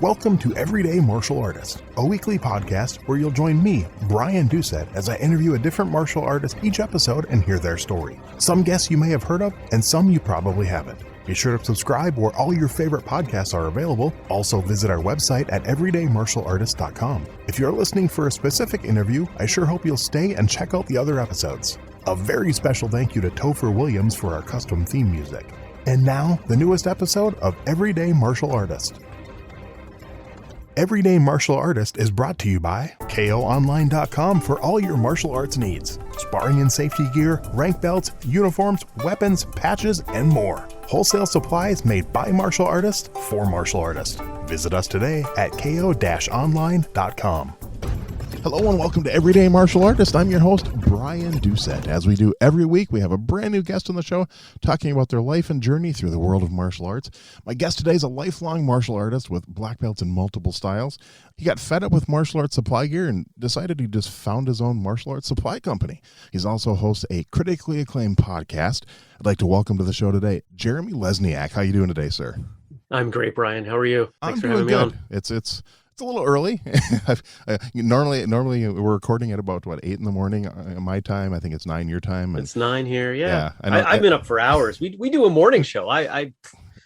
Welcome to Everyday Martial Artist, a weekly podcast where you'll join me, Brian Doucette, as I interview a different martial artist each episode and hear their story. Some guests you may have heard of, and some you probably haven't. Be sure to subscribe where all your favorite podcasts are available. Also visit our website at everydaymartialartist.com. If you're listening for a specific interview, I sure hope you'll stay and check out the other episodes. A very special thank you to Topher Williams for our custom theme music. And now, the newest episode of Everyday Martial Artist. Everyday Martial Artist is brought to you by KOOnline.com for all your martial arts needs. Sparring and safety gear, rank belts, uniforms, weapons, patches, and more. Wholesale supplies made by martial artists for martial artists. Visit us today at ko-online.com. Hello and welcome to Everyday Martial Artist. I'm your host, Brian Doucette. As we do every week, we have a brand new guest on the show talking about their life and journey through the world of martial arts. My guest today is a lifelong martial artist with black belts in multiple styles. He got fed up with martial arts supply gear and decided he just found his own martial arts supply company. He's also hosts a critically acclaimed podcast. I'd like to welcome to the show today, Jeremy Lesniak. How are you doing today, sir? I'm great, Brian. How are you? Thanks for having me on. It's a little early. Normally we're recording at about 8 in the morning my time. I think it's 9 your time. It's 9 here. Yeah. I've been up for hours. We do a morning show.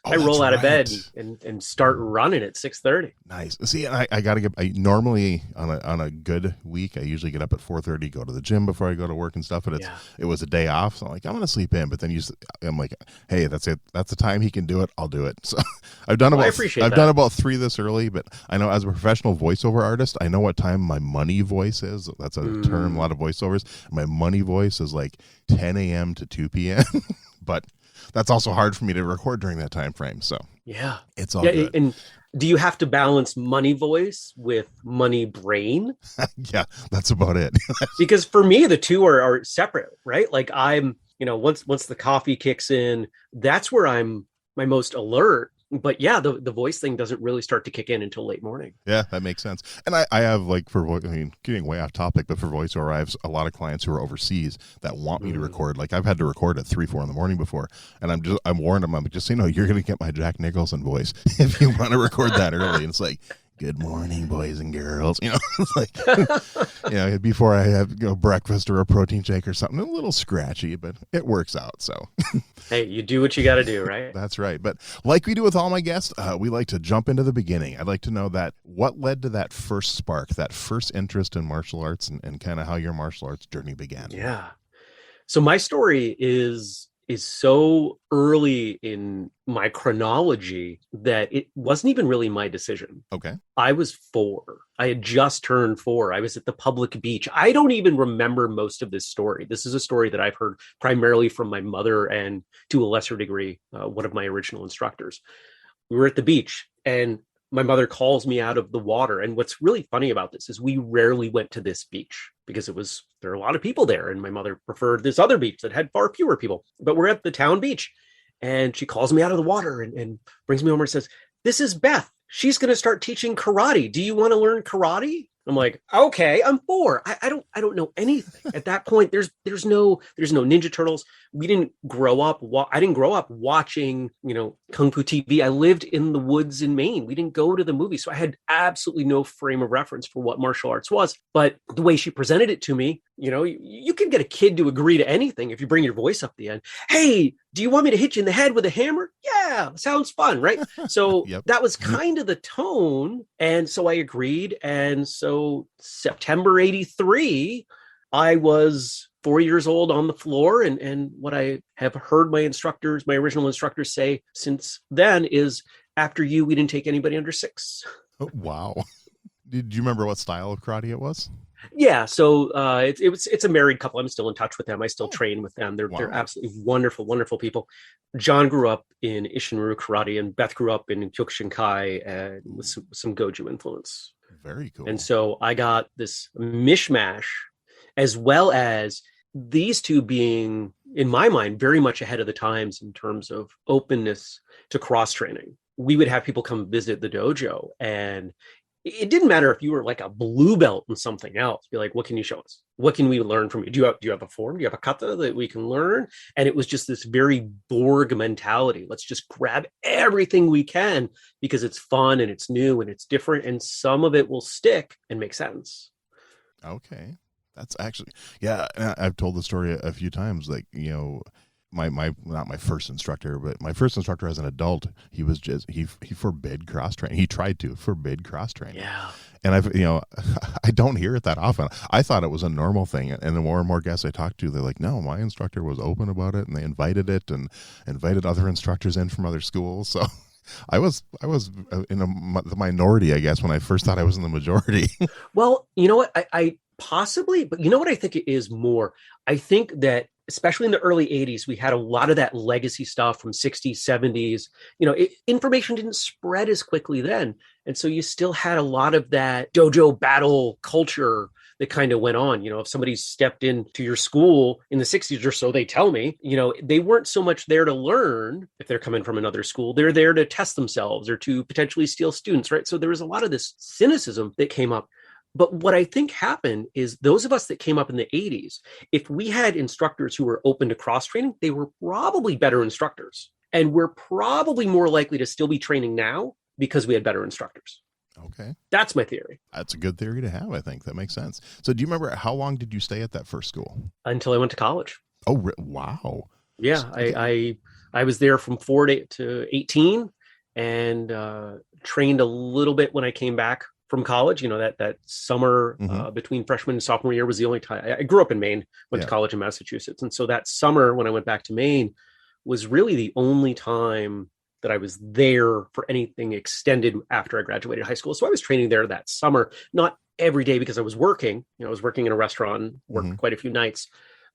I roll out of bed and start running at 6:30. Nice. See, I got to get. Normally on a good week, I usually get up at 4:30, go to the gym before I go to work and stuff. But it was a day off, so I'm like, I'm gonna sleep in. But then I'm like, hey, that's it. That's the time he can do it. I'll do it. So I've done about 3 this early. But I know as a professional voiceover artist, I know what time my money voice is. That's a term. A lot of voiceovers. My money voice is like 10 a.m. to 2 p.m. But that's also hard for me to record during that time frame. So it's all good. And do you have to balance money voice with money brain? Yeah, that's about it. Because for me, the two are separate, right? Like I'm, once the coffee kicks in, that's where I'm my most alert. But yeah, the voice thing doesn't really start to kick in until late morning. Yeah, that makes sense. And I have getting way off topic, but for voiceover, I have a lot of clients who are overseas that want me to record. Like I've had to record at 3, 4 in the morning before, and I'm warned them. I'm just you're going to get my Jack Nicholson voice if you want to record that early. And it's like, good morning, boys and girls. It's like, before I have breakfast or a protein shake or something, a little scratchy, but it works out. So, hey, you do what you got to do, right? That's right. But like we do with all my guests, we like to jump into the beginning. I'd like to know what led to that first spark, that first interest in martial arts, and kind of how your martial arts journey began. Yeah. So my story is so early in my chronology that it wasn't even really my decision. Okay. I was 4. I had just turned 4. I was at the public beach. I don't even remember most of this story. This is a story that I've heard primarily from my mother and to a lesser degree, one of my original instructors. We were at the beach and my mother calls me out of the water. And what's really funny about this is we rarely went to this beach because there are a lot of people there. And my mother preferred this other beach that had far fewer people. But we're at the town beach and she calls me out of the water and brings me over and says, "This is Beth. She's going to start teaching karate. Do you want to learn karate?" I'm like, okay, I'm 4. I don't know anything at that point. There's no Ninja Turtles. We didn't grow up. I didn't grow up watching, Kung Fu TV. I lived in the woods in Maine. We didn't go to the movies. So I had absolutely no frame of reference for what martial arts was. But the way she presented it to me, you can get a kid to agree to anything if you bring your voice up the end. Hey, do you want me to hit you in the head with a hammer? Yeah, sounds fun, right? So That was kind of the tone. And so I agreed. And so September 83, I was 4 years old on the floor. And what I have heard my original instructors say since then is, after you, we didn't take anybody under 6. Oh, wow. Did you remember what style of karate it was? Yeah, so it's a married couple. I'm still in touch with them. I still train with them. They're absolutely wonderful, wonderful people. John grew up in Ishinryu karate, and Beth grew up in Kyokushinkai and with some Goju influence. Very cool. And so I got this mishmash, as well as these two being, in my mind, very much ahead of the times in terms of openness to cross training. We would have people come visit the dojo, and it didn't matter if you were like a blue belt in something else. Be like, what can you show us? what can we learn from you? Do you have a form? Do you have a kata that we can learn? And it was just this very Borg mentality. Let's just grab everything we can because it's fun and it's new and it's different. And some of it will stick and make sense. Okay. That's actually, yeah, I've told the story a few times. Like, my not my first instructor, but my first instructor as an adult, he was just, he forbid cross training. He tried to forbid cross training. Yeah. And I don't hear it that often. I thought it was a normal thing. And the more and more guests I talked to, they're like, no, my instructor was open about it, and they invited it and invited other instructors in from other schools. So I was in the minority, I guess, when I first thought I was in the majority. Well, you know what? I possibly, but you know what I think it is more? I think that especially in the early 80s, we had a lot of that legacy stuff from 60s, 70s. Information didn't spread as quickly then. And so you still had a lot of that dojo battle culture that kind of went on. If somebody stepped into your school in the 60s, or so they tell me, they weren't so much there to learn if they're coming from another school. They're there to test themselves or to potentially steal students, right? So there was a lot of this cynicism that came up. But what I think happened is those of us that came up in the 80s, if we had instructors who were open to cross training, they were probably better instructors. And we're probably more likely to still be training now because we had better instructors. Okay. That's my theory. That's a good theory to have, I think. That makes sense. So do you remember, how long did you stay at that first school? Until I went to college. Oh, wow. Yeah. So, I was there from 4 to 18 and trained a little bit when I came back from college. That summer between freshman and sophomore year was the only time. I grew up in Maine, went to college in Massachusetts. And so that summer when I went back to Maine was really the only time that I was there for anything extended after I graduated high school. So I was training there that summer, not every day because I was working. I was working in a restaurant, worked quite a few nights,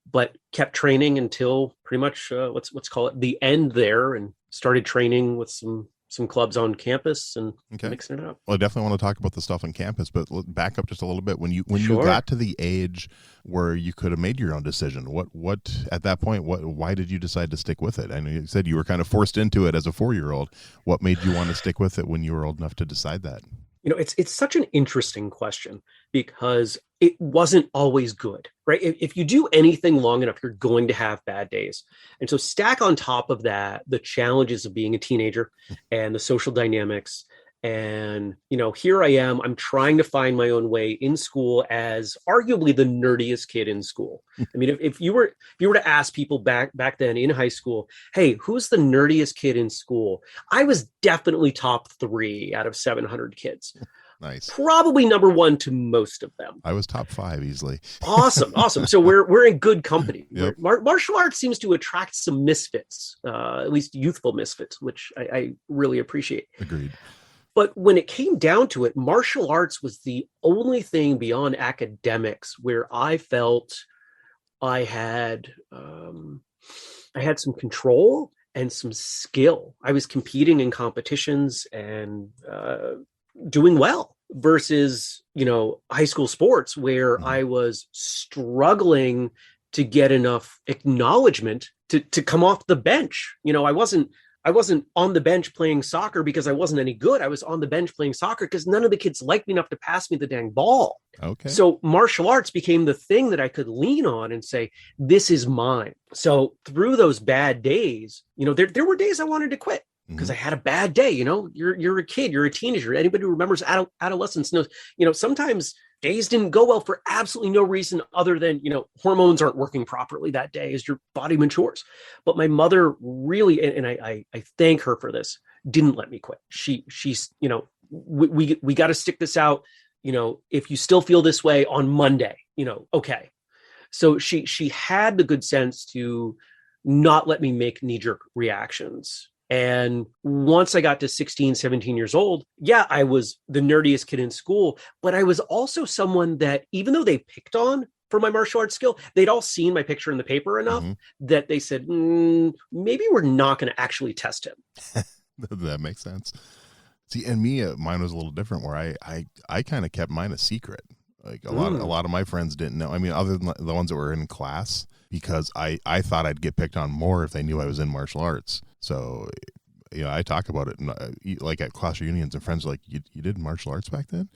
but kept training until pretty much let's call it the end there, and started training with some clubs on campus and mixing it up. Well, I definitely want to talk about the stuff on campus, but back up just a little bit. When you Sure. got to the age where you could have made your own decision, what at that point, why did you decide to stick with it? I know you said you were kind of forced into it as a 4-year-old. What made you want to stick with it when you were old enough to decide that? It's such an interesting question because it wasn't always good, right? If you do anything long enough, you're going to have bad days. And so stack on top of that the challenges of being a teenager and the social dynamics. And, here I am, I'm trying to find my own way in school as arguably the nerdiest kid in school. I mean, if you were to ask people back then in high school, hey, who's the nerdiest kid in school? I was definitely top 3 out of 700 kids. Nice. Probably number 1 to most of them. I was top 5 easily. Awesome. So we're in good company. Yep. Martial arts seems to attract some misfits, at least youthful misfits, which I really appreciate. Agreed. But when it came down to it, martial arts was the only thing beyond academics where I felt I had some control and some skill. I was competing in competitions and doing well versus, high school sports where I was struggling to get enough acknowledgement to come off the bench. I wasn't on the bench playing soccer because I wasn't any good. I was on the bench playing soccer because none of the kids liked me enough to pass me the dang ball. Okay. So martial arts became the thing that I could lean on and say, this is mine. So through those bad days, there were days I wanted to quit because I had a bad day. You're a kid, you're a teenager. Anybody who remembers adolescence knows, sometimes days didn't go well for absolutely no reason other than, hormones aren't working properly that day as your body matures. But my mother really, and I thank her for this, didn't let me quit. She's, we got to stick this out. If you still feel this way on Monday, okay. So she had the good sense to not let me make knee-jerk reactions. And once I got to 16, 17 years old, I was the nerdiest kid in school, but I was also someone that even though they picked on for my martial arts skill, they'd all seen my picture in the paper enough that they said, maybe we're not going to actually test him. That makes sense. See, and mine was a little different where I kind of kept mine a secret. Like a lot of my friends didn't know. I mean, other than the ones that were in class, because I thought I'd get picked on more if they knew I was in martial arts. So, I talk about it like at class reunions, and friends are like, you did martial arts back then?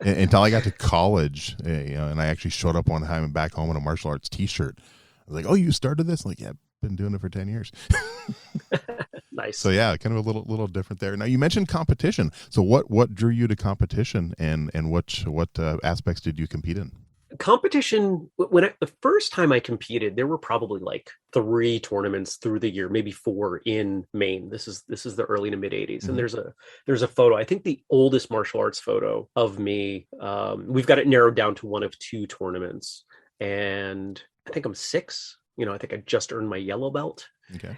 until I got to college, and I actually showed up one time back home in a martial arts t-shirt. I was like, "Oh, you started this?" I'm like, yeah, I've been doing it for 10 years. Nice. So yeah, kind of a little different there. Now you mentioned competition. So what drew you to competition, and what aspects did you compete in? Competition, the first time I competed, there were probably like 3 tournaments through the year, maybe 4 in Maine. This is the early to mid 80s. And there's a photo, I think the oldest martial arts photo of me. We've got it narrowed down to one of 2 tournaments, and I think I'm 6. I think I just earned my yellow belt. Okay.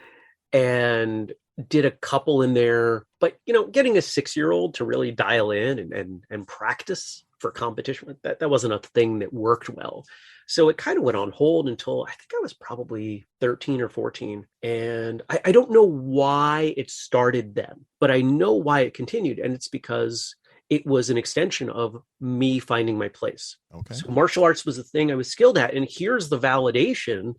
And did a couple in there, but getting a 6-year-old to really dial in and practice for competition, that wasn't a thing that worked well. So it kind of went on hold until I think I was probably 13 or 14. And I don't know why it started then, but I know why it continued. And it's because it was an extension of me finding my place. Okay. So martial arts was the thing I was skilled at. And here's the validation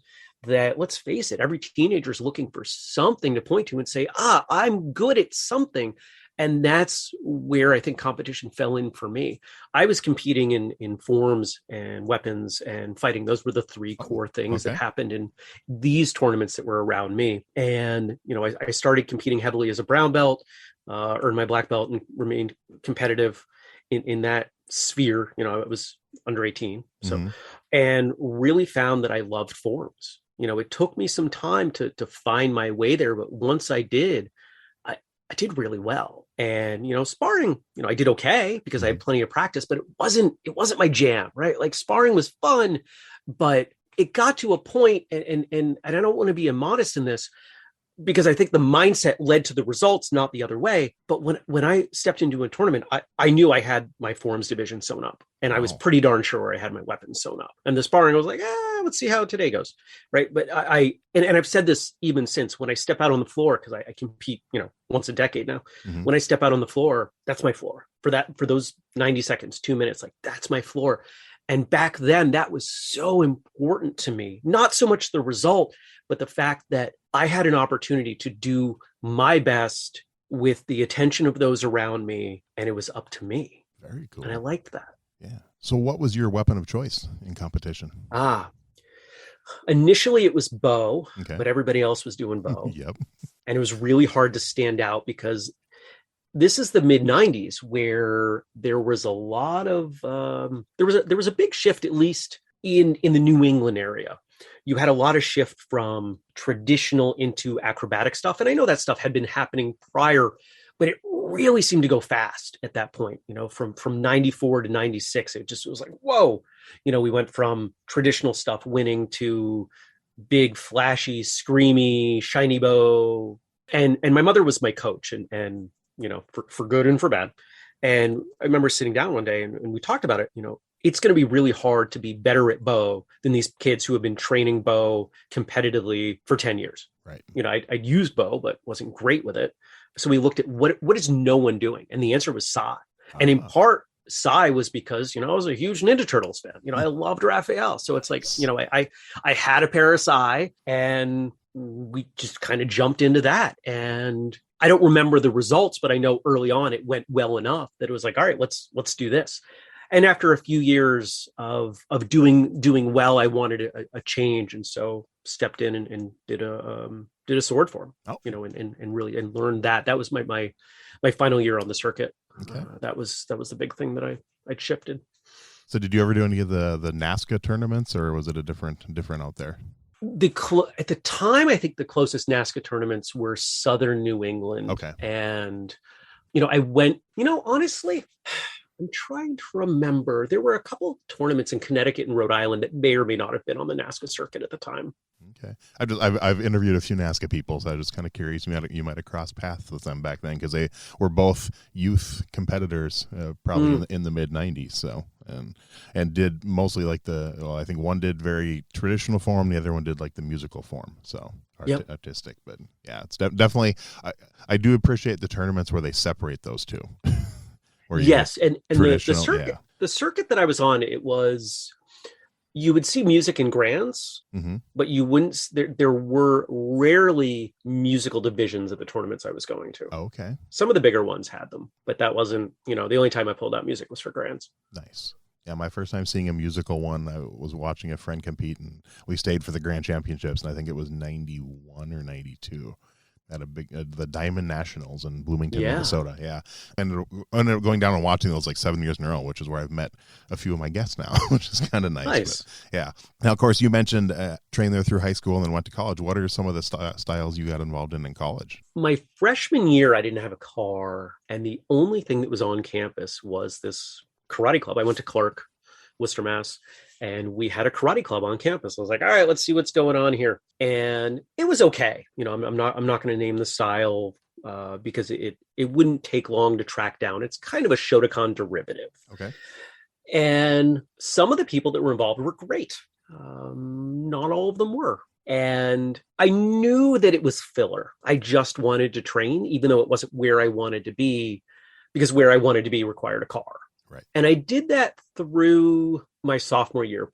that, let's face it, every teenager is looking for something to point to and say, I'm good at something. And that's where I think competition fell in for me. I was competing in forms and weapons and fighting. Those were the 3 core things that happened in these tournaments that were around me. And, I started competing heavily as a brown belt, earned my black belt, and remained competitive in that sphere. I was under 18. So, and really found that I loved forms. It took me some time to find my way there. But once I did, I did really well. And, sparring, I did okay because I had plenty of practice, but it wasn't my jam, right? Like sparring was fun, but it got to a point, and I don't want to be immodest in this, because I think the mindset led to the results, not the other way. But when I stepped into a tournament, I knew I had my forms division sewn up, and I was pretty darn sure I had my weapons sewn up. And the sparring, I was like, let's see how today goes, right? But and I've said this even since, when I step out on the floor, because I compete, once a decade now. When I step out on the floor, that's my floor for those 90 seconds, 2 minutes, like that's my floor. And back then, that was so important to me. Not so much the result, but the fact that I had an opportunity to do my best with the attention of those around me, and it was up to me. Very cool. And I liked that. Yeah. So what was your weapon of choice in competition? Initially it was bow, but everybody else was doing bow. Yep. And it was really hard to stand out, because this is the mid 90s, where there was a lot of there was a big shift, at least in the New England area. You had a lot of shift from traditional into acrobatic stuff. And I know that stuff had been happening prior, but it really seemed to go fast at that point. From 94 to 96, it was like, whoa, we went from traditional stuff winning to big, flashy, screamy, shiny bow. And my mother was my coach, and for good and for bad. And I remember sitting down one day and we talked about it. It's going to be really hard to be better at bow than these kids who have been training bow competitively for 10 years. Right. I'd used bow, but wasn't great with it. So we looked at what is no one doing? And the answer was Sai. And in part, Sai was because, I was a huge Ninja Turtles fan. I loved Raphael. So it's like, I had a pair of Sai, and we just kind of jumped into that. And I don't remember the results, but I know early on it went well enough that it was like, all right, let's do this. And after a few years of doing well, I wanted a change, and so stepped in and did a sword form, and really learned that. That was my final year on the circuit. Okay. That was the big thing that I'd shifted. So did you ever do any of the NASCA tournaments, or was it a different out there? At the time, I think the closest NASCA tournaments were Southern New England. Okay. And, I went, honestly, I'm trying to remember. There were a couple of tournaments in Connecticut and Rhode Island that may or may not have been on the NASCA circuit at the time. Okay. I've interviewed a few NASCA people, so I was just kind of curious. You might have crossed paths with them back then, because they were both youth competitors, probably in the mid 90s. So and did mostly like I think one did very traditional form, the other one did like the musical form. So artistic, but yeah, it's definitely. I do appreciate the tournaments where they separate those two. Yes, and the circuit that I was on, it was you would see music in Grands, but you wouldn't. There were rarely musical divisions at the tournaments I was going to. Oh, okay. Some of the bigger ones had them, but that wasn't, the only time I pulled out music was for Grands. Nice. Yeah, my first time seeing a musical one, I was watching a friend compete, and we stayed for the Grand Championships, and I think it was 91 or 92. At the Diamond Nationals in Bloomington, Minnesota. Yeah. And I ended up going down and watching those like 7 years in a row, which is where I've met a few of my guests now, which is kind of nice. But, yeah. Now, of course, you mentioned trained there through high school and then went to college. What are some of the styles you got involved in college? My freshman year, I didn't have a car. And the only thing that was on campus was this karate club. I went to Clark, Worcester, Mass. And we had a karate club on campus. I was like, all right, let's see what's going on here. And it was okay. I'm not going to name the style because it wouldn't take long to track down. It's kind of a Shotokan derivative. Okay. And some of the people that were involved were great. Not all of them were. And I knew that it was filler. I just wanted to train, even though it wasn't where I wanted to be, because where I wanted to be required a car. Right. And I did that through my sophomore year,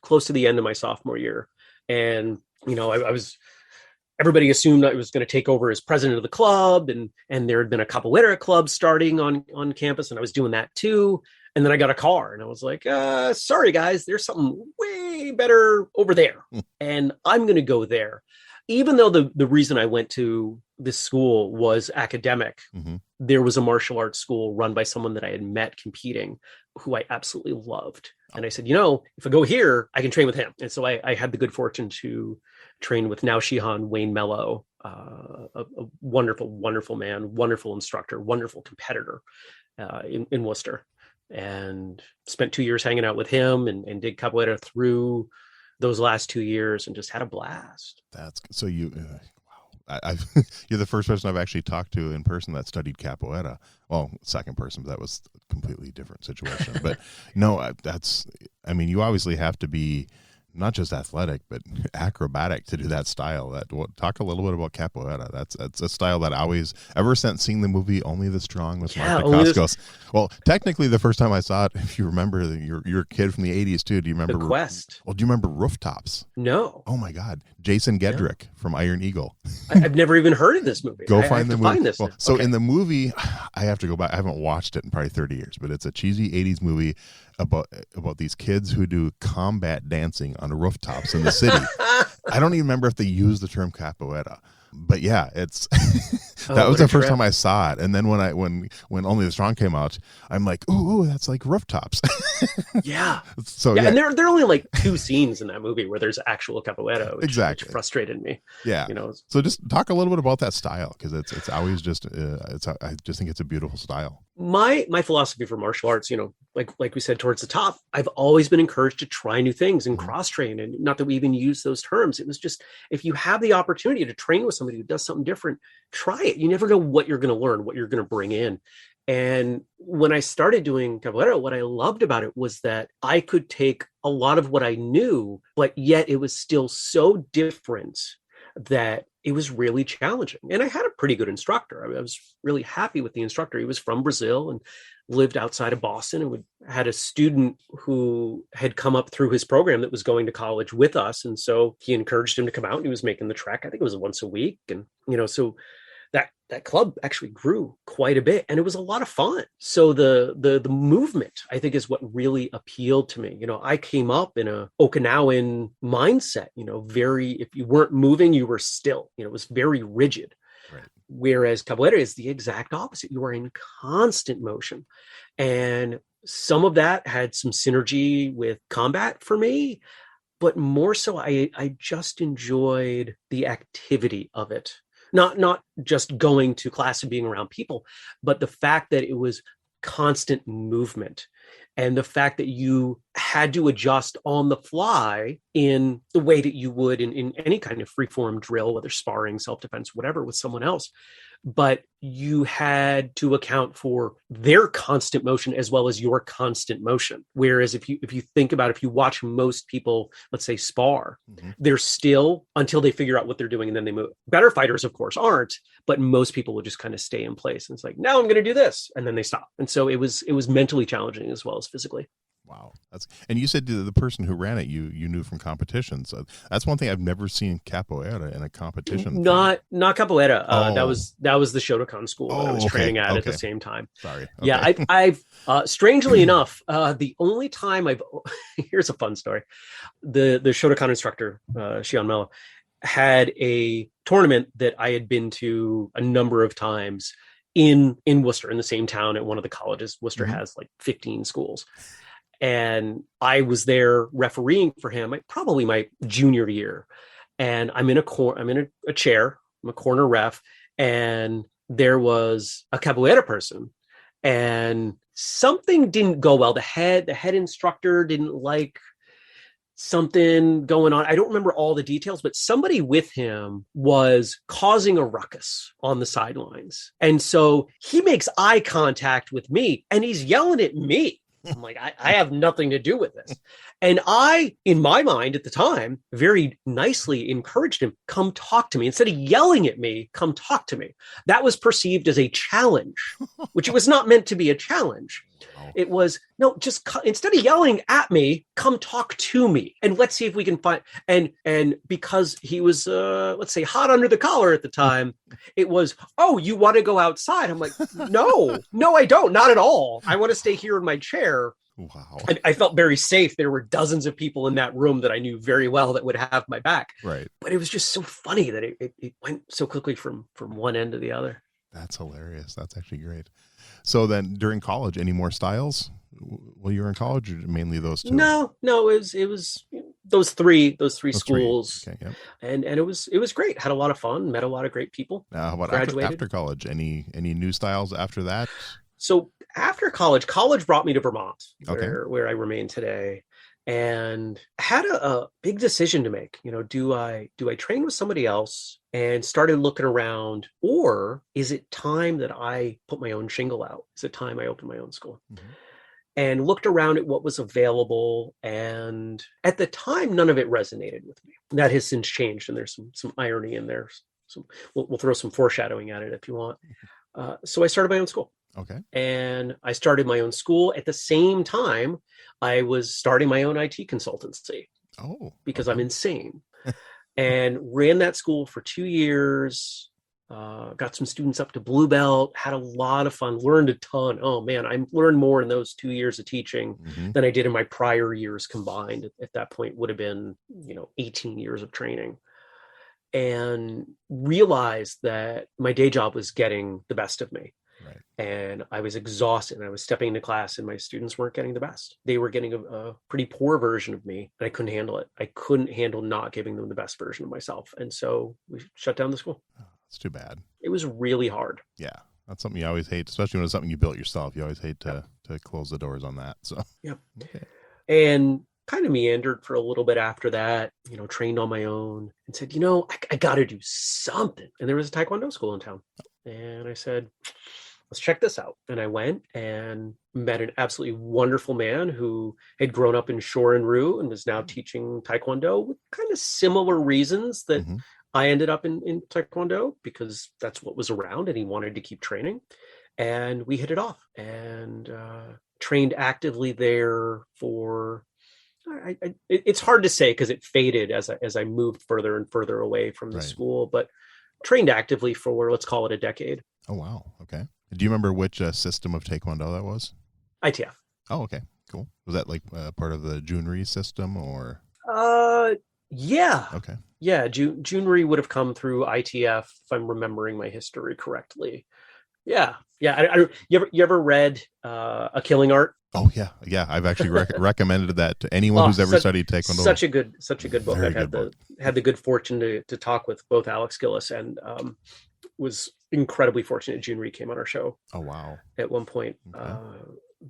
close to the end of my sophomore year. And, everybody assumed I was going to take over as president of the club. And there had been a capoeira club starting on campus, and I was doing that too. And then I got a car and I was like, sorry guys, there's something way better over there. And I'm going to go there. Even though the reason I went to this school was academic, there was a martial arts school run by someone that I had met competing who I absolutely loved. And I said, if I go here, I can train with him. And so I had the good fortune to train with now Shihan Wayne Mello, a wonderful, wonderful man, wonderful instructor, wonderful competitor in Worcester. And spent 2 years hanging out with him and did capoeira through those last 2 years and just had a blast. That's so you. Wow. You're the first person I've actually talked to in person that studied capoeira. Well, second person, but that was a completely different situation. But no, you obviously have to be not just athletic, but acrobatic to do that style. Talk a little bit about capoeira. That's a style that I always, ever since seeing the movie Only the Strong with Mark Dacascos. Well, technically the first time I saw it, if you remember, you're a kid from the 80s too. Do you remember The Quest? Well, do you remember Rooftops? No. Oh my God. Jason Gedrick from Iron Eagle. I've never even heard of this movie. Find the movie. Find this. Well, so in the movie, I have to go back. I haven't watched it in probably 30 years, but it's a cheesy 80s movie about these kids who do combat dancing on rooftops in the city. I don't even remember if they use the term capoeira, but yeah, it's that was the first time I saw it. And then when Only the Strong came out, I'm like, ooh, that's like rooftops. Yeah. So and there are only like 2 scenes in that movie where there's actual capoeira, which frustrated me. Yeah. So just talk a little bit about that style, because it's always just I just think it's a beautiful style. My philosophy for martial arts, like we said towards the top, I've always been encouraged to try new things and cross train. And not that we even use those terms. It was just, if you have the opportunity to train with somebody who does something different, try it. You never know what you're going to learn, what you're going to bring in. And when I started doing capoeira, what I loved about it was that I could take a lot of what I knew, but yet it was still so different that it was really challenging. And I had a pretty good instructor. I was really happy with the instructor. He was from Brazil and lived outside of Boston, and had a student who had come up through his program that was going to college with us. And so he encouraged him to come out, and he was making the trek. I think it was once a week. And, so that club actually grew quite a bit, and it was a lot of fun. So the movement, I think, is what really appealed to me. I came up in a Okinawan mindset, if you weren't moving, you were still, it was very rigid. Right. Whereas capoeira is the exact opposite. You are in constant motion. And some of that had some synergy with combat for me, but more so I just enjoyed the activity of it. Not just going to class and being around people, but the fact that it was constant movement, and the fact that you had to adjust on the fly in the way that you would in any kind of free-form drill, whether sparring, self-defense, whatever, with someone else. But you had to account for their constant motion as well as your constant motion. Whereas if you think about, if you watch most people, let's say, spar, they're still until they figure out what they're doing, and then they move. Better fighters, of course, aren't, but most people will just kind of stay in place. And it's like, now I'm going to do this, and then they stop. And so it was mentally challenging as well as physically. Wow. And you said the person who ran it, you knew from competition. So that's one thing I've never seen capoeira in a competition. Not capoeira. Oh. That was the Shotokan school that I was training at the same time. Sorry. Okay. Yeah, I've strangely enough, the only time here's a fun story. The Shotokan instructor, Shion Mello, had a tournament that I had been to a number of times in Worcester, in the same town at one of the colleges. Worcester has like 15 schools. And I was there refereeing for him, probably my junior year. And I'm in a chair, I'm a corner ref, and there was a capoeira person, and something didn't go well. The head instructor didn't like something going on. I don't remember all the details, but somebody with him was causing a ruckus on the sidelines. And so he makes eye contact with me and he's yelling at me. I'm like, I have nothing to do with this. And I, in my mind at the time, very nicely encouraged him, come talk to me. Instead of yelling at me, come talk to me. That was perceived as a challenge, which it was not meant to be a challenge. It was, no, just instead of yelling at me, come talk to me. And let's see if we can find, and because he was, let's say, hot under the collar at the time, it was, oh, you want to go outside? I'm like, no, I don't, not at all. I want to stay here in my chair. Wow. I felt very safe. There were dozens of people in that room that I knew very well that would have my back. Right. But it was just so funny that it went so quickly from one end to the other. That's hilarious. That's actually great. So then during college, any more styles? Well, you were in college, or mainly those two? No, it was those three schools. Okay, yep. And it was great. Had a lot of fun, met a lot of great people. How about graduated. after college? Any new styles after that? So after college brought me to Vermont, where I remain today, and had a big decision to make. Do I train with somebody else? And started looking around, or is it time that I put my own shingle out? Is it time I open my own school? Mm-hmm. And looked around at what was available. And at the time, none of it resonated with me. That has since changed, and there's some irony in there. We'll throw some foreshadowing at it if you want. So I started my own school. Okay. And I started my own school at the same time I was starting my own IT consultancy. Oh. Because I'm insane. And ran that school for 2 years, got some students up to Blue Belt, had a lot of fun, learned a ton. Oh man, I learned more in those 2 years of teaching than I did in my prior years combined. At that point would have been, 18 years of training. And realized that my day job was getting the best of me. Right. And I was exhausted, and I was stepping into class and my students weren't getting the best. They were getting a pretty poor version of me, and I couldn't handle it. I couldn't handle not giving them the best version of myself. And so we shut down the school. Oh, that's too bad. It was really hard. Yeah. That's something you always hate, especially when it's something you built yourself. You always hate to close the doors on that. So, yep. Okay. And kind of meandered for a little bit after that, trained on my own and said, I got to do something. And there was a Taekwondo school in town. And I said, let's check this out. And I went and met an absolutely wonderful man who had grown up in Shorin-ryu and was now teaching Taekwondo with kind of similar reasons that I ended up in Taekwondo, because that's what was around and he wanted to keep training. And we hit it off and trained actively there for, it's hard to say because it faded as I moved further and further away from the school, but trained actively for, let's call it, a decade. Oh, wow. Okay. Do you remember which system of Taekwondo that was? ITF. Oh, okay. Cool. Was that like part of the Junri system or? Yeah. Okay. Yeah. Junri would have come through ITF, if I'm remembering my history correctly. Yeah. Yeah. You ever read A Killing Art? Oh yeah. Yeah. I've actually recommended that to anyone who's ever studied Taekwondo. Such a good book. I've had the good fortune to talk with both Alex Gillis and was incredibly fortunate Junri came on our show. Oh wow. At one point. Okay.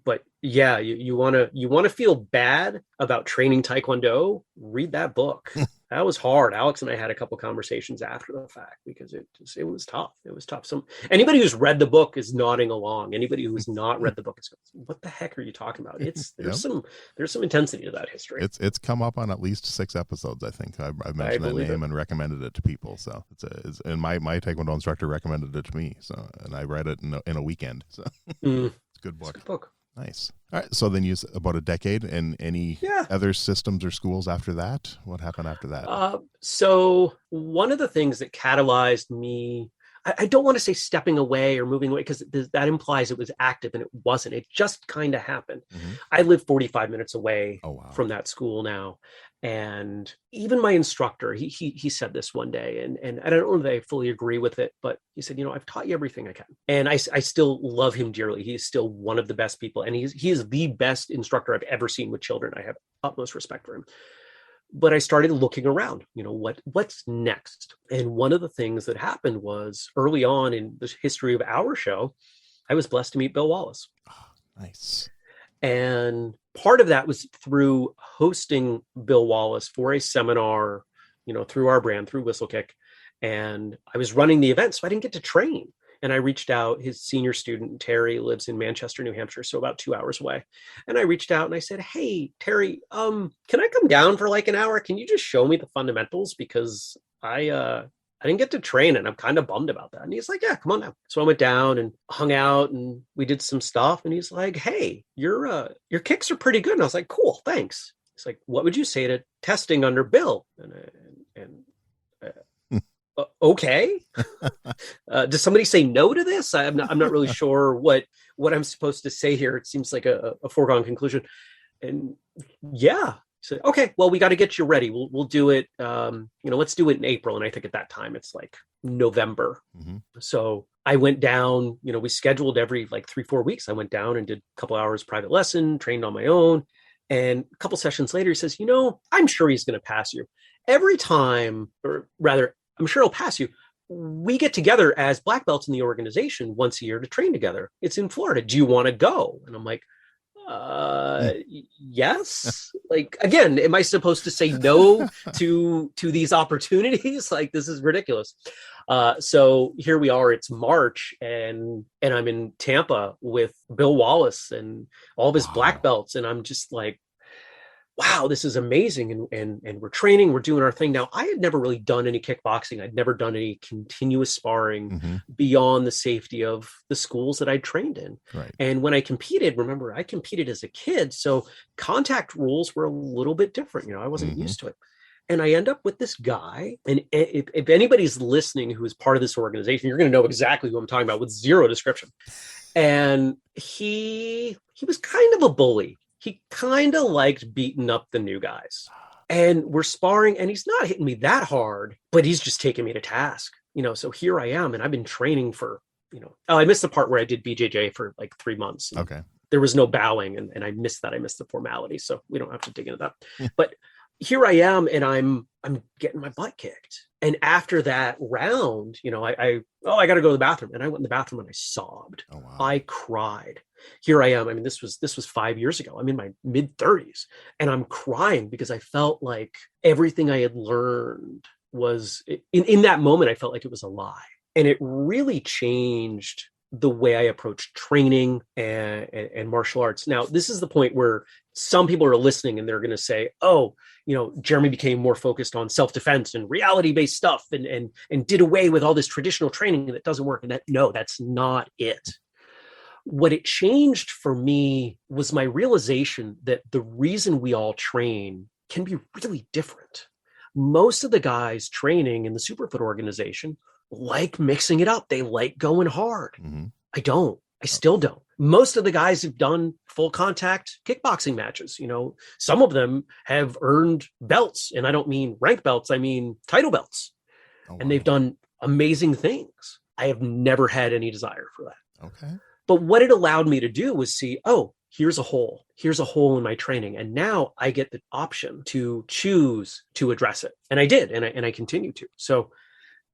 But yeah, you want to feel bad about training Taekwondo, read that book. That was hard. Alex and I had a couple conversations after the fact because it was tough. It was tough. Anybody who's read the book is nodding along. Anybody who has not read the book is going, what the heck are you talking about? There's some intensity to that history. It's come up on at least 6 episodes. I think I've mentioned that name and recommended it to people. So and my Taekwondo instructor recommended it to me. So, and I read it in a weekend. So it's a good book. It's a good book. Nice. All right. So then you about a decade, and any other systems or schools after that? What happened after that? So one of the things that catalyzed me, I don't want to say stepping away or moving away, because that implies it was active, and it wasn't. It just kind of happened. Mm-hmm. I live 45 minutes away from that school now. And even my instructor, he said this one day, and I don't know that I fully agree with it, but he said, I've taught you everything I can. And I still love him dearly. He's still one of the best people. And he is the best instructor I've ever seen with children. I have utmost respect for him. But I started looking around, what's next? And one of the things that happened was early on in the history of our show, I was blessed to meet Bill Wallace. Oh, nice. And part of that was through hosting Bill Wallace for a seminar, through our brand, through Whistlekick. And I was running the event, so I didn't get to train. And I reached out, his senior student, Terry, lives in Manchester, New Hampshire, so about 2 hours away. And I reached out and I said, hey, Terry, can I come down for like an hour? Can you just show me the fundamentals? Because I didn't get to train, and I'm kind of bummed about that. And he's like, yeah, come on down. So I went down and hung out, and we did some stuff. And he's like, hey, your kicks are pretty good. And I was like, cool, thanks. He's like, what would you say to testing under Bill? Okay. Does somebody say no to this? I'm not really sure what I'm supposed to say here. It seems like a foregone conclusion. And yeah. So, okay, well, we got to get you ready. We'll do it. Let's do it in April. And I think at that time it's like November. Mm-hmm. So I went down, we scheduled every like 3-4 weeks. I went down and did a couple hours private lesson, trained on my own. And a couple sessions later, he says, I'm sure he's going to pass you. Every time, or rather, I'm sure he'll pass you. We get together as black belts in the organization once a year to train together. It's in Florida. Do you want to go? And I'm like, yes. Like, again, am I supposed to say no to these opportunities? Like, this is ridiculous. So here we are, it's March, and I'm in Tampa with Bill Wallace and all of his black belts. And I'm just like, wow, this is amazing. And we're training, we're doing our thing. Now, I had never really done any kickboxing. I'd never done any continuous sparring beyond the safety of the schools that I trained in. Right. And when I competed, remember, I competed as a kid. So contact rules were a little bit different. I wasn't used to it. And I end up with this guy. And if anybody's listening who is part of this organization, you're going to know exactly who I'm talking about with zero description. And he was kind of a bully. He kind of liked beating up the new guys. And we're sparring, and he's not hitting me that hard, but he's just taking me to task. So here I am, and I've been training for, I missed the part where I did BJJ for like 3 months. Okay. There was no bowing, and I missed that. I missed the formality, so we don't have to dig into that. But here I am, and I'm getting my butt kicked. And after that round, I got to go to the bathroom. And I went in the bathroom and I sobbed. Oh, wow. I cried. Here I am. I mean, this was 5 years ago. I'm in my mid 30s, and I'm crying because I felt like everything I had learned was in that moment. I felt like it was a lie, and it really changed the way I approach training and martial arts. Now, this is the point where some people are listening and they're going to say, oh, Jeremy became more focused on self-defense and reality-based stuff and did away with all this traditional training that doesn't work. And no, that's not it. What it changed for me was my realization that the reason we all train can be really different. Most of the guys training in the Superfoot organization like mixing it up. They like going hard. Mm-hmm. I don't. I still don't. Most of the guys have done full contact kickboxing matches. Some of them have earned belts, and I don't mean rank belts. I mean title belts. Oh, wow. And they've done amazing things. I have never had any desire for that. Okay. But what it allowed me to do was see, oh, here's a hole. Here's a hole in my training. And now I get the option to choose to address it. And I did, and I continue to. So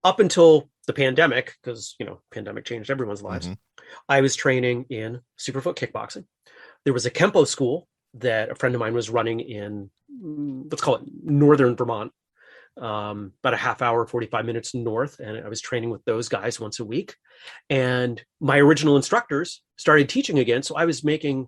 up until the pandemic, because, pandemic changed everyone's lives, I was training in Superfoot kickboxing. There was a Kempo school that a friend of mine was running in, let's call it northern Vermont, about a half hour, 45 minutes north. And I was training with those guys once a week. And my original instructors started teaching again. So I was making,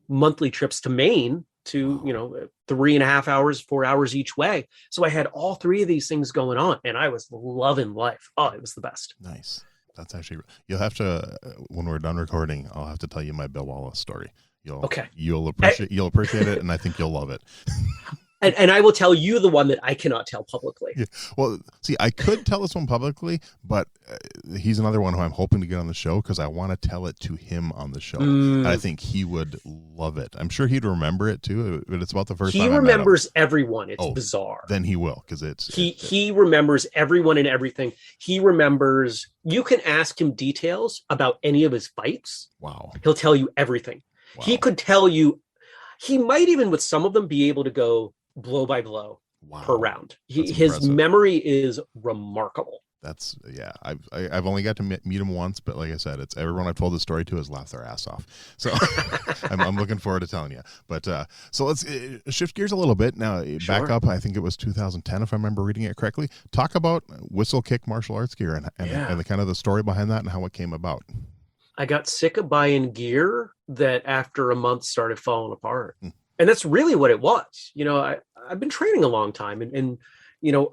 monthly trips to Maine to, 3.5 hours, 4 hours each way. So I had all three of these things going on, and I was loving life. Oh, it was the best. Nice. That's actually, you'll have to, when we're done recording, I'll have to tell you my Bill Wallace story. You'll appreciate it, and I think you'll love it. And I will tell you the one that I cannot tell publicly. Yeah. Well, see, I could tell this one publicly, but he's another one who I'm hoping to get on the show because I want to tell it to him on the show. I think he would love it. I'm sure he'd remember it too, but it's about the first time I met him. He remembers everyone. It's bizarre. Then he will, because he remembers everyone and everything. He remembers. You can ask him details about any of his fights. Wow. He'll tell you everything. Wow. He could tell you. He might even, with some of them, be able to go blow by blow per round. His memory is remarkable. That's I've only got to meet him once, but like I said, it's everyone I've told the story to has laughed their ass off. So I'm looking forward to telling you. But so let's shift gears a little bit now. Back up, I think it was 2010 if I remember reading it correctly. Talk about Whistlekick martial arts gear and the kind of the story behind that and how it came about. I got sick of buying gear that after a month started falling apart. And that's really what it was. I've been training a long time. And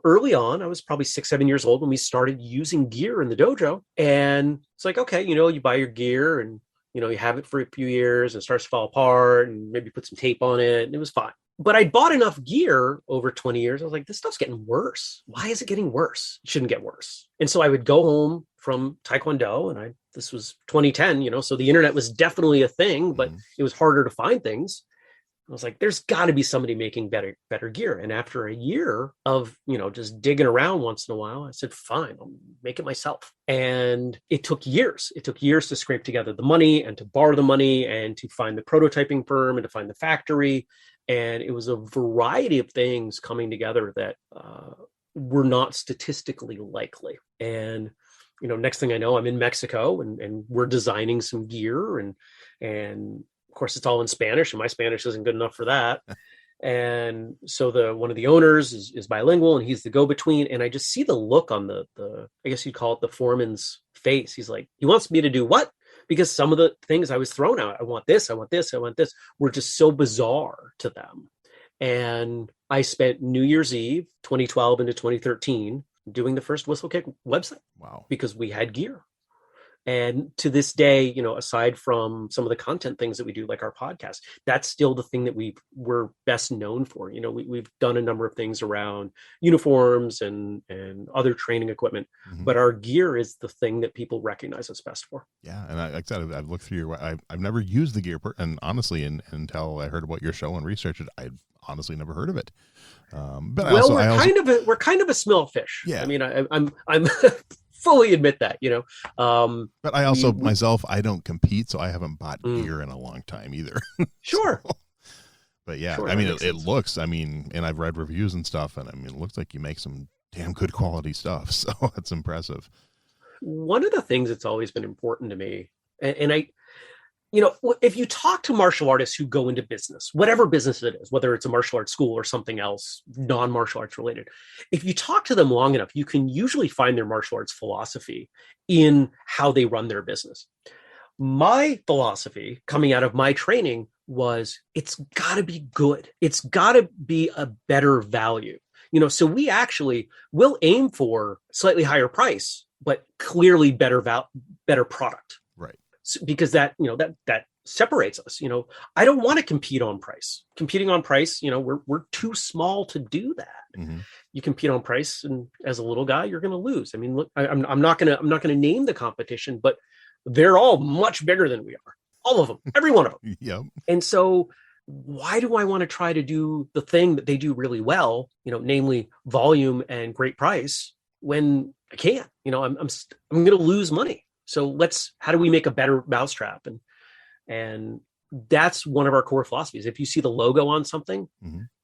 early on, I was probably 6-7 years old when we started using gear in the dojo. And it's like, okay, you buy your gear and, you have it for a few years and it starts to fall apart and maybe put some tape on it. And it was fine. But I bought enough gear over 20 years. I was like, this stuff's getting worse. Why is it getting worse? It shouldn't get worse. And so I would go home from Taekwondo, and this was 2010, so the internet was definitely a thing, but it was harder to find things. I was like, there's got to be somebody making better gear. And after a year of, just digging around once in a while, I said, fine, I'll make it myself. And it took years. It took years to scrape together the money and to borrow the money and to find the prototyping firm and to find the factory. And it was a variety of things coming together that were not statistically likely. And, next thing I know, I'm in Mexico and we're designing some gear and of course it's all in Spanish and my Spanish isn't good enough for that. And so one of the owners is bilingual and he's the go-between. And I just see the look on the I guess you'd call it the foreman's face. He's like, he wants me to do what? Because some of the things I was thrown out, I want this, I want this, I want this, were just so bizarre to them. And I spent New Year's Eve, 2012 into 2013, doing the first Whistlekick website. Wow. Because we had gear. And to this day, aside from some of the content things that we do, like our podcast, that's still the thing that we're best known for. We've done a number of things around uniforms and other training equipment, but our gear is the thing that people recognize us best for. Yeah. And like I said, I've looked through I've never used the gear, and honestly, until I heard about your show and researched it, I'd honestly never heard of it. But we're kind of a small fish. Yeah. I mean, I'm fully admit that, but I also myself, I don't compete, so I haven't bought gear in a long time either. Sure. But yeah, sure, I mean, it looks, and I've read reviews and stuff, and it looks like you make some damn good quality stuff. So it's impressive. One of the things that's always been important to me, and I, if you talk to martial artists who go into business, whatever business it is, whether it's a martial arts school or something else, non-martial arts related, if you talk to them long enough, you can usually find their martial arts philosophy in how they run their business. My philosophy coming out of my training was it's got to be good. It's got to be a better value. So we actually will aim for slightly higher price, but clearly better product. Right. Because that separates us. I don't want to compete on price. Competing on price, we're too small to do that. You compete on price, and as a little guy, you're going to lose. I mean, look, I'm not going to name the competition, but they're all much bigger than we are. All of them, every one of them. Yep. And so, why do I want to try to do the thing that they do really well? Namely volume and great price, when I can't. I'm going to lose money. So how do we make a better mousetrap? And that's one of our core philosophies. If you see the logo on something,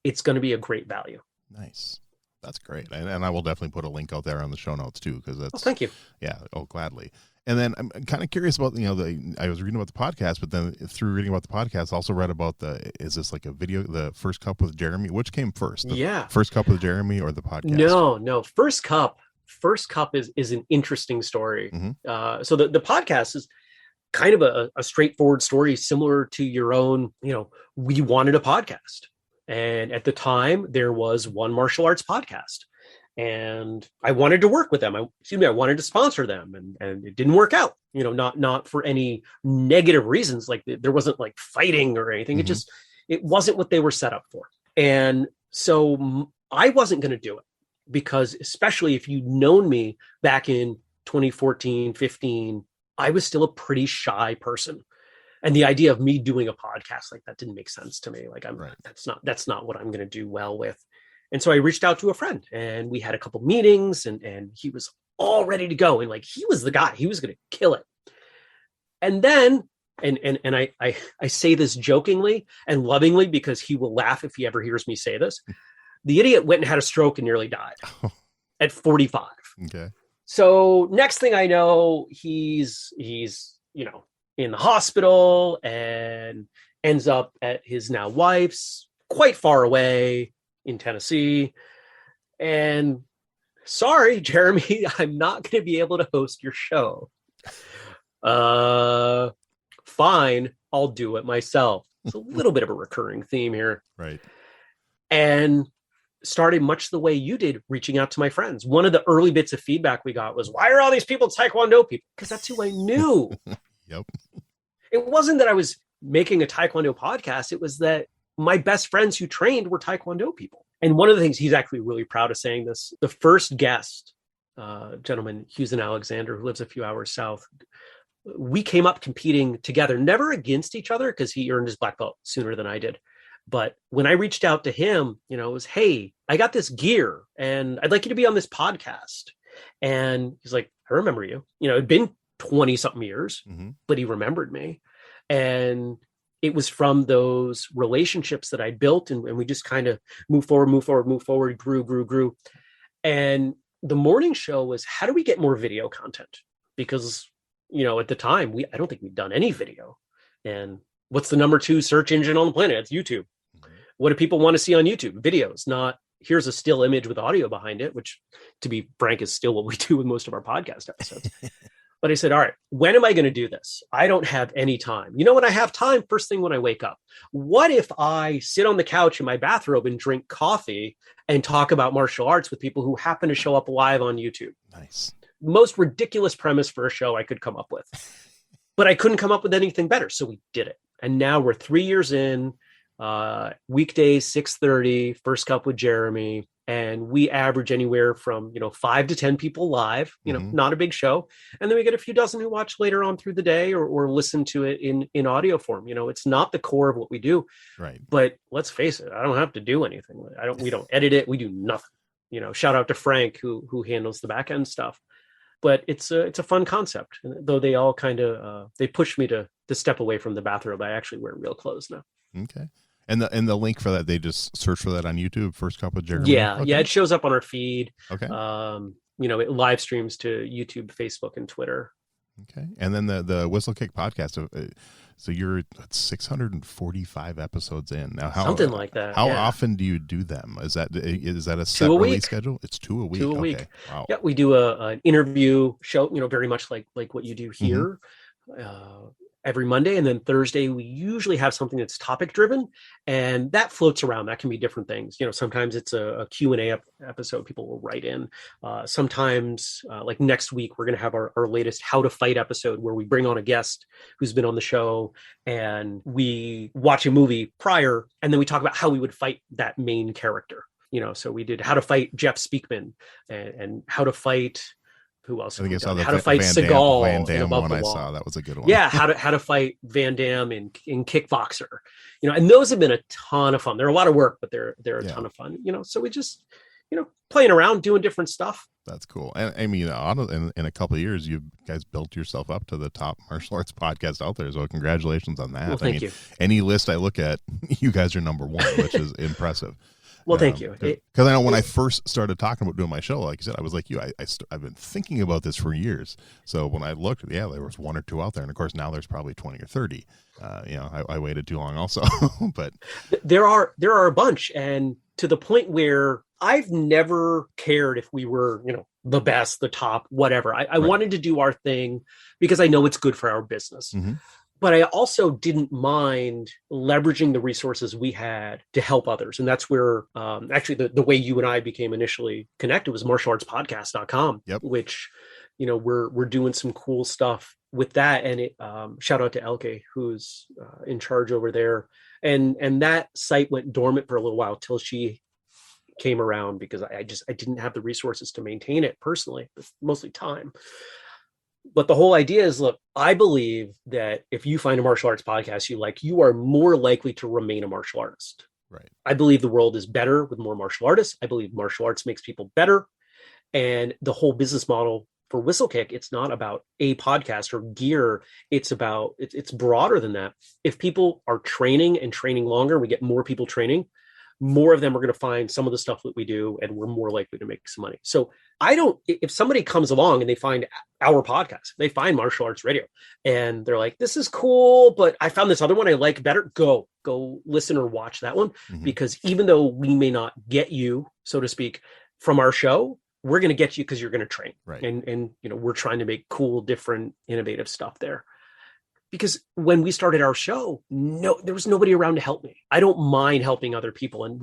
it's going to be a great value. Nice. That's great. And I will definitely put a link out there on the show notes too, because that's, thank you. Yeah. Oh, gladly. And then I'm kind of curious about, I was reading about the podcast, but then through reading about the podcast, I also read about is this like a video, the First Cup with Jeremy? Which came first? First Cup with Jeremy or the podcast? No. First Cup is an interesting story. So the podcast is kind of a straightforward story, similar to your own. We wanted a podcast, and at the time there was one martial arts podcast, and I wanted to work with them. I wanted to sponsor them, and it didn't work out. Not for any negative reasons. Like there wasn't like fighting or anything. Mm-hmm. It wasn't what they were set up for. And so I wasn't going to do it, because especially if you'd known me back in 2014, 15, I was still a pretty shy person. And the idea of me doing a podcast like that didn't make sense to me. Like that's not what I'm going to do well with. And so I reached out to a friend, and we had a couple meetings, and he was all ready to go. And like, he was the guy, he was going to kill it. And then, and I say this jokingly and lovingly, because he will laugh if he ever hears me say this. The idiot went and had a stroke and nearly died at 45. Okay. So next thing I know, he's in the hospital and ends up at his now wife's, quite far away in Tennessee. And sorry, Jeremy, I'm not going to be able to host your show. Fine, I'll do it myself. It's a little bit of a recurring theme here. Right. And started much the way you did, reaching out to my friends. One of the early bits of feedback we got was, why are all these people Taekwondo people? Because that's who I knew. Yep. It wasn't that I was making a Taekwondo podcast. It was that my best friends who trained were Taekwondo people. And one of the things, he's actually really proud of saying this, the first guest, gentleman, Houston Alexander, who lives a few hours south, we came up competing together, never against each other, because he earned his black belt sooner than I did. But when I reached out to him, it was, hey, I got this gear and I'd like you to be on this podcast. And he's like, I remember you. It'd been 20 something years, but he remembered me. And it was from those relationships that I built, and we just kind of move forward, grew. And the morning show was, how do we get more video content? Because, at the time, I don't think we'd done any video. And what's the number 2 search engine on the planet? It's YouTube. What do people want to see on YouTube? Videos, not here's a still image with audio behind it, which, to be frank, is still what we do with most of our podcast episodes. But I said, all right, when am I going to do this? I don't have any time. When I have time? First thing when I wake up. What if I sit on the couch in my bathrobe and drink coffee and talk about martial arts with people who happen to show up live on YouTube? Nice. Most ridiculous premise for a show I could come up with. But I couldn't come up with anything better. So we did it. And now we're 3 years in, weekdays, 6:30, First Cup with Jeremy. And we average anywhere from, 5 to 10 people live, not a big show. And then we get a few dozen who watch later on through the day or listen to it in audio form. It's not the core of what we do. Right. But let's face it, I don't have to do anything. We don't edit it. We do nothing. Shout out to Frank who handles the back end stuff. But it's a fun concept. And though they all kind of they push me to step away from the bathrobe, I actually wear real clothes now. Okay. And the link for that, they just search for that on YouTube, First Cup with Jeremy? Yeah. Okay. Yeah. It shows up on our feed. Okay. It live streams to YouTube, Facebook, and Twitter. Okay. And then the Whistlekick podcast. So you're at 645 episodes in now. Something like that. How often do you do them? Is that a set release schedule? It's 2 a week. 2 a week. Okay. Wow. Yeah. We do an interview show, very much like what you do here. Every Monday, and then Thursday we usually have something that's topic driven, and that floats around. That can be different things. Sometimes it's a Q&A episode. People will write in. Sometimes, like next week, we're going to have our latest How to Fight episode, where we bring on a guest who's been on the show, and we watch a movie prior, and then we talk about how we would fight that main character. So we did How to Fight Jeff Speakman, and How to Fight. Who else? I think I saw How to Fight Seagal. Van Damme one I saw. That was a good one. Yeah, how to fight Van Damme in Kickboxer. And those have been a ton of fun. They're a lot of work, but they're a ton of fun. So we just playing around, doing different stuff. That's cool. And I mean, in a couple of years, you guys built yourself up to the top martial arts podcast out there. So congratulations on that. Well, thank you. Any list I look at, you guys are number 1, which is impressive. Well, thank you. Because I know when I first started talking about doing my show, like you said, I was like you. I've been thinking about this for years. So when I looked, there was 1 or 2 out there, and of course now there's probably 20 or 30. I waited too long, also. But there are a bunch, and to the point where I've never cared if we were, the best, the top, whatever. I wanted to do our thing because I know it's good for our business. But I also didn't mind leveraging the resources we had to help others. And that's where actually the way you and I became initially connected was martialartspodcast.com, Yep. which, we're doing some cool stuff with that. And it, shout out to Elke, who's in charge over there. And that site went dormant for a little while till she came around, because I didn't have the resources to maintain it personally, mostly time. But the whole idea is, look, I believe that if you find a martial arts podcast you like, you are more likely to remain a martial artist. Right. I believe the world is better with more martial artists. I believe martial arts makes people better. And the whole business model for Whistlekick, it's not about a podcast or gear. It's broader than that. If people are training and training longer, we get more people training, more of them are going to find some of the stuff that we do, and we're more likely to make some money. So if somebody comes along and they find our podcast, they find Martial Arts Radio, and they're like, this is cool, but I found this other one I like better, go listen or watch that one. Mm-hmm. Because even though we may not get you, so to speak, from our show, we're going to get you because you're going to train. Right. And we're trying to make cool, different, innovative stuff there. Because when we started our show, there was nobody around to help me. I don't mind helping other people. And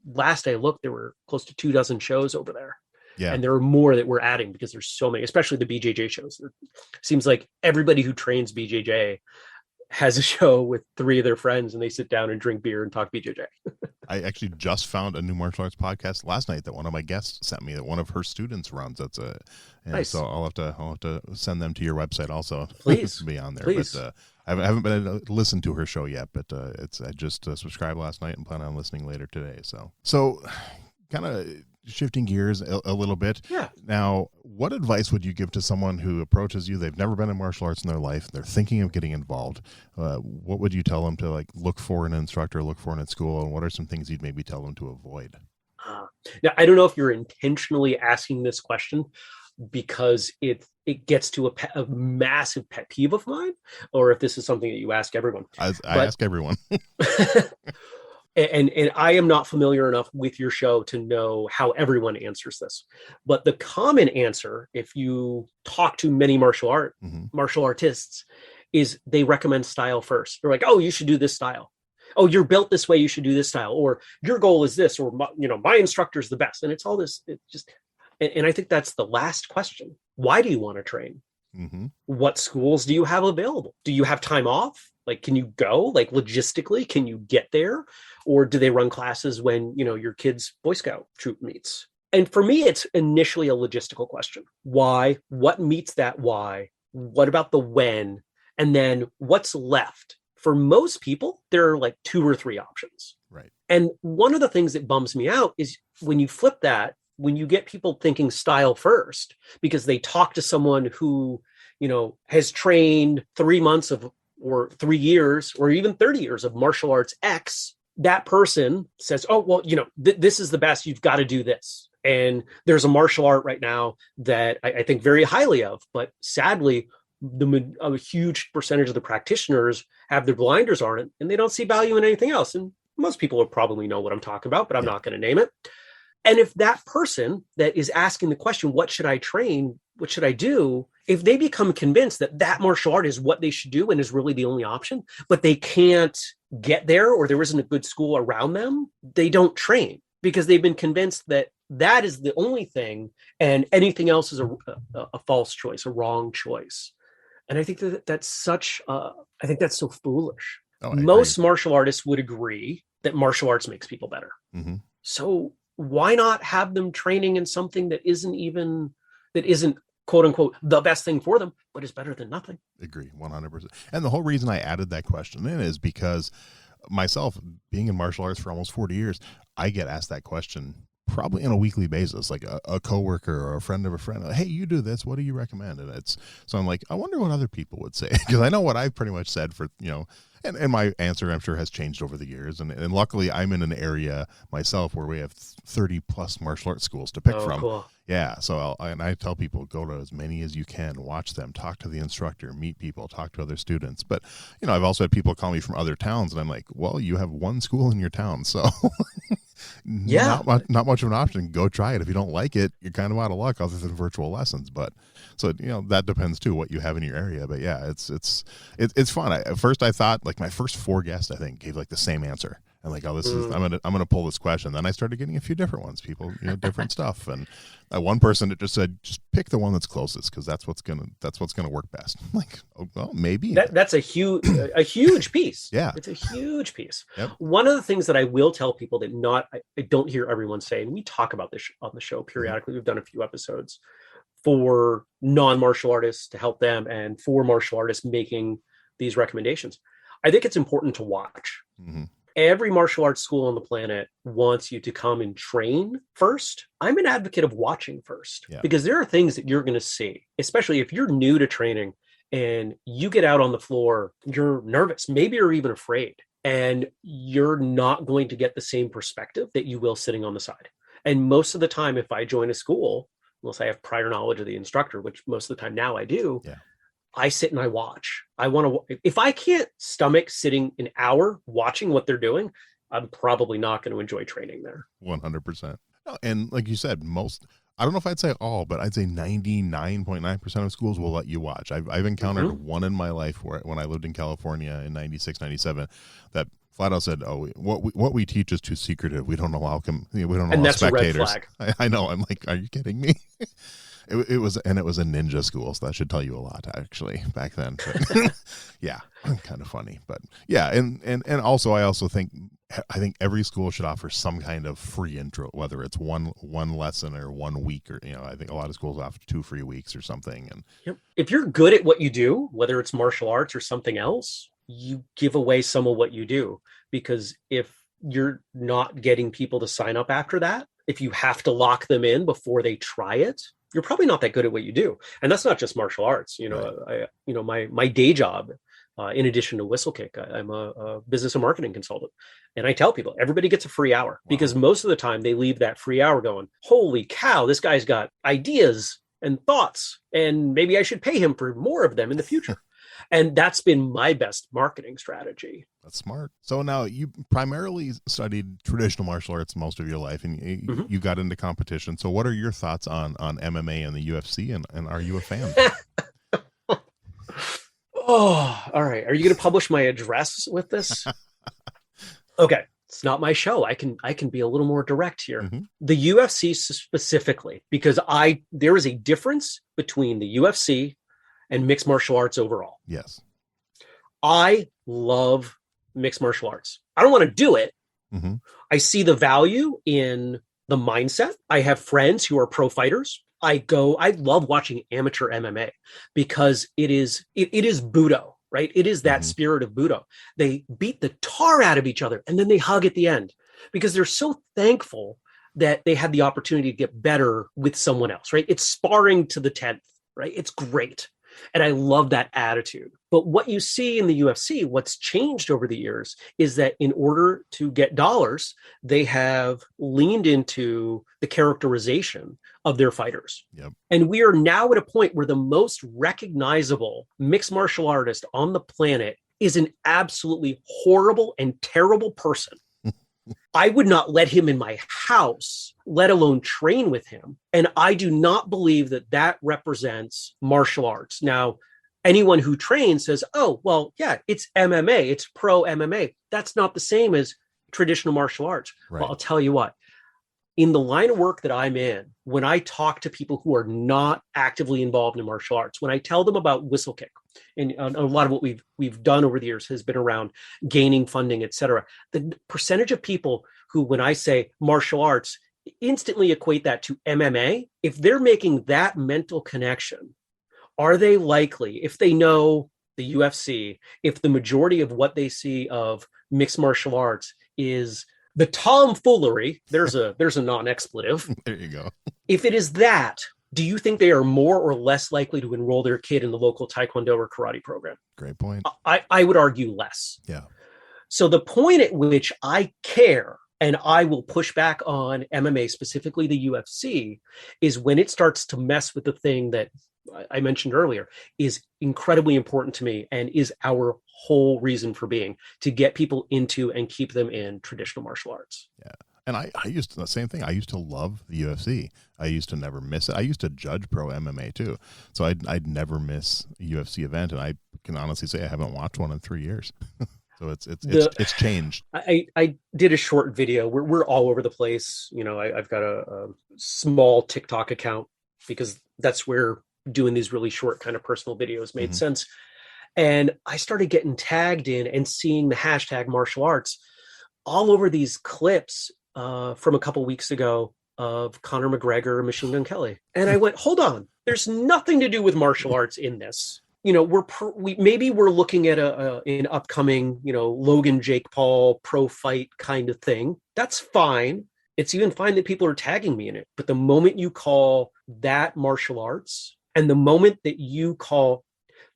last I looked, there were close to 24 shows over there. Yeah. And there are more that we're adding because there's so many, especially the BJJ shows. It seems like everybody who trains BJJ has a show with 3 of their friends, and they sit down and drink beer and talk BJJ. I actually just found a new martial arts podcast last night that one of my guests sent me, that one of her students runs. Nice. So I'll have to send them to your website also. Please be on there. Please. But I haven't been able to listen to her show yet, but I just subscribed last night and plan on listening later today. So kind of shifting gears a little bit. Yeah. Now, what advice would you give to someone who approaches you? They've never been in martial arts in their life. They're thinking of getting involved. What would you tell them to look for in an instructor, look for in school, and what are some things you'd maybe tell them to avoid? Now, I don't know if you're intentionally asking this question because it gets to a massive pet peeve of mine, or if this is something that you ask everyone. I ask everyone. And I am not familiar enough with your show to know how everyone answers this. But the common answer, if you talk to many martial artists, is they recommend style first. They're like, oh, you should do this style. Oh, you're built this way, you should do this style. Or your goal is this, or my instructor's the best. And it's all this, and I think that's the last question. Why do you want to train? Mm-hmm. What schools do you have available? Do you have time off? Can you go? Logistically, can you get there? Or do they run classes when, your kid's Boy Scout troop meets? And for me, it's initially a logistical question. Why? What meets that why? What about the when? And then what's left? For most people, there are 2 or 3 options. Right. And one of the things that bums me out is when you flip that, when you get people thinking style first, because they talk to someone who, has trained 3 months or 3 years, or even 30 years of martial arts X, that person says, oh, well, this is the best, you've got to do this. And there's a martial art right now that I think very highly of, but sadly, a huge percentage of the practitioners have their blinders on it and they don't see value in anything else. And most people will probably know what I'm talking about, but I'm not going to name it. And if that person that is asking the question, what should I train? What should I do? If they become convinced that martial art is what they should do and is really the only option, but they can't get there, or there isn't a good school around them, they don't train because they've been convinced that is the only thing and anything else is a false choice, a wrong choice. And I think that's so foolish. Most martial artists would agree that martial arts makes people better. Mm-hmm. So why not have them training in something that isn't quote unquote the best thing for them, but is better than nothing? Agree 100%. And the whole reason I added that question in is because myself, being in martial arts for almost 40 years, I get asked that question probably on a weekly basis, like a coworker or a friend of a friend. Hey, you do this, what do you recommend? And so I'm like, I wonder what other people would say, because I know what I've pretty much said for, and my answer, I'm sure, has changed over the years. And luckily I'm in an area myself where we have 30 plus martial arts schools to pick from. Cool. Yeah. So I tell people, go to as many as you can, watch them, talk to the instructor, meet people, talk to other students. But, I've also had people call me from other towns and I'm like, well, you have one school in your town. So Yeah. not much of an option. Go try it. If you don't like it, you're kind of out of luck other than virtual lessons. But so, that depends too, what you have in your area. But yeah, it's fun. At first I thought, like, my first 4 guests, I think, gave like the same answer. And like, oh, this is, I'm gonna pull this question. Then I started getting a few different ones. People, different stuff. And one person that just said, just pick the one that's closest, because that's what's gonna work best. I'm like, oh, well, maybe that's a huge piece. Yeah, it's a huge piece. Yep. One of the things that I will tell people that I don't hear everyone say, and we talk about this on the show periodically. We've done a few episodes for non-martial artists to help them, and for martial artists making these recommendations. I think it's important to watch. Mm-hmm. Every martial arts school on the planet wants you to come and train first. I'm an advocate of watching first, because there are things that you're going to see, especially if you're new to training and you get out on the floor, you're nervous, maybe you're even afraid, and you're not going to get the same perspective that you will sitting on the side. And most of the time, if I join a school, unless I have prior knowledge of the instructor, which most of the time now I do, I sit and I watch. If I can't stomach sitting an hour watching what they're doing, I'm probably not going to enjoy training there. 100%. And like you said, I don't know if I'd say all, but I'd say 99.9% of schools will let you watch. I've encountered one in my life when I lived in California in 96, 97, that flat out said, "Oh, what we teach is too secretive. We don't allow spectators." A red flag. I know. I'm like, are you kidding me? It was a ninja school, so that should tell you a lot, actually, back then. But, yeah, kind of funny, but yeah, and also I think every school should offer some kind of free intro, whether it's one lesson or 1 week, or I think a lot of schools offer 2 free weeks or something. And if you're good at what you do, whether it's martial arts or something else, you give away some of what you do, because if you're not getting people to sign up after that, if you have to lock them in before they try it, you're probably not that good at what you do. And that's not just martial arts. Right. My day job, in addition to Whistlekick, I'm a business and marketing consultant. And I tell people, everybody gets a free hour, because most of the time they leave that free hour going, holy cow, this guy's got ideas and thoughts, and maybe I should pay him for more of them in the future. And that's been my best marketing strategy. That's smart. So now you primarily studied traditional martial arts most of your life, and you got into competition. So what are your thoughts on MMA and the UFC, and are you a fan? Oh, all right. Are you going to publish my address with this? Okay. It's not my show. I can be a little more direct here. Mm-hmm. The UFC specifically, because there is a difference between the UFC and mixed martial arts overall. Yes. I love mixed martial arts. I don't want to do it. Mm-hmm. I see the value in the mindset. I have friends who are pro fighters. I love watching amateur MMA, because it is Budo, right? It is that spirit of Budo. They beat the tar out of each other, and then they hug at the end, because they're so thankful that they had the opportunity to get better with someone else, right? It's sparring to the 10th, right? It's great. And I love that attitude. But what you see in the UFC, what's changed over the years, is that in order to get dollars, they have leaned into the characterization of their fighters. Yep. And we are now at a point where the most recognizable mixed martial artist on the planet is an absolutely horrible and terrible person. I would not let him in my house, let alone train with him. And I do not believe that represents martial arts. Now, anyone who trains says, oh, well, yeah, it's MMA, it's pro MMA. That's not the same as traditional martial arts. Right. Well, I'll tell you what, in the line of work that I'm in, when I talk to people who are not actively involved in martial arts, when I tell them about Whistlekick, and a lot of what we've done over the years has been around gaining funding, et cetera, the percentage of people who, when I say martial arts, instantly equate that to MMA, if they're making that mental connection, are they likely, if they know the UFC, if the majority of what they see of mixed martial arts is the tomfoolery, there's a non-expletive. There you go. If it is that, do you think they are more or less likely to enroll their kid in the local Taekwondo or karate program? Great point. I would argue less. Yeah. So the point at which I care, and I will push back on MMA, specifically the UFC, is when it starts to mess with the thing that I mentioned earlier is incredibly important to me and is our whole reason for being, to get people into and keep them in traditional martial arts. Yeah. And I used to, the same thing. I used to love the UFC. I used to never miss it. I used to judge pro MMA too. So I'd never miss a UFC event. And I can honestly say I haven't watched one in 3 years. So it's changed. I did a short video. We're all over the place. You know, I've got a small TikTok account because that's where doing these really short kind of personal videos made sense. And I started getting tagged in and seeing the hashtag martial arts all over these clips from a couple weeks ago of Conor McGregor and Machine Gun Kelly. And I went, hold on, there's nothing to do with martial arts in this. You know, maybe we're looking at an upcoming, you know, Logan Jake Paul pro fight kind of thing. That's fine. It's even fine that people are tagging me in it. But the moment you call that martial arts, and the moment that you call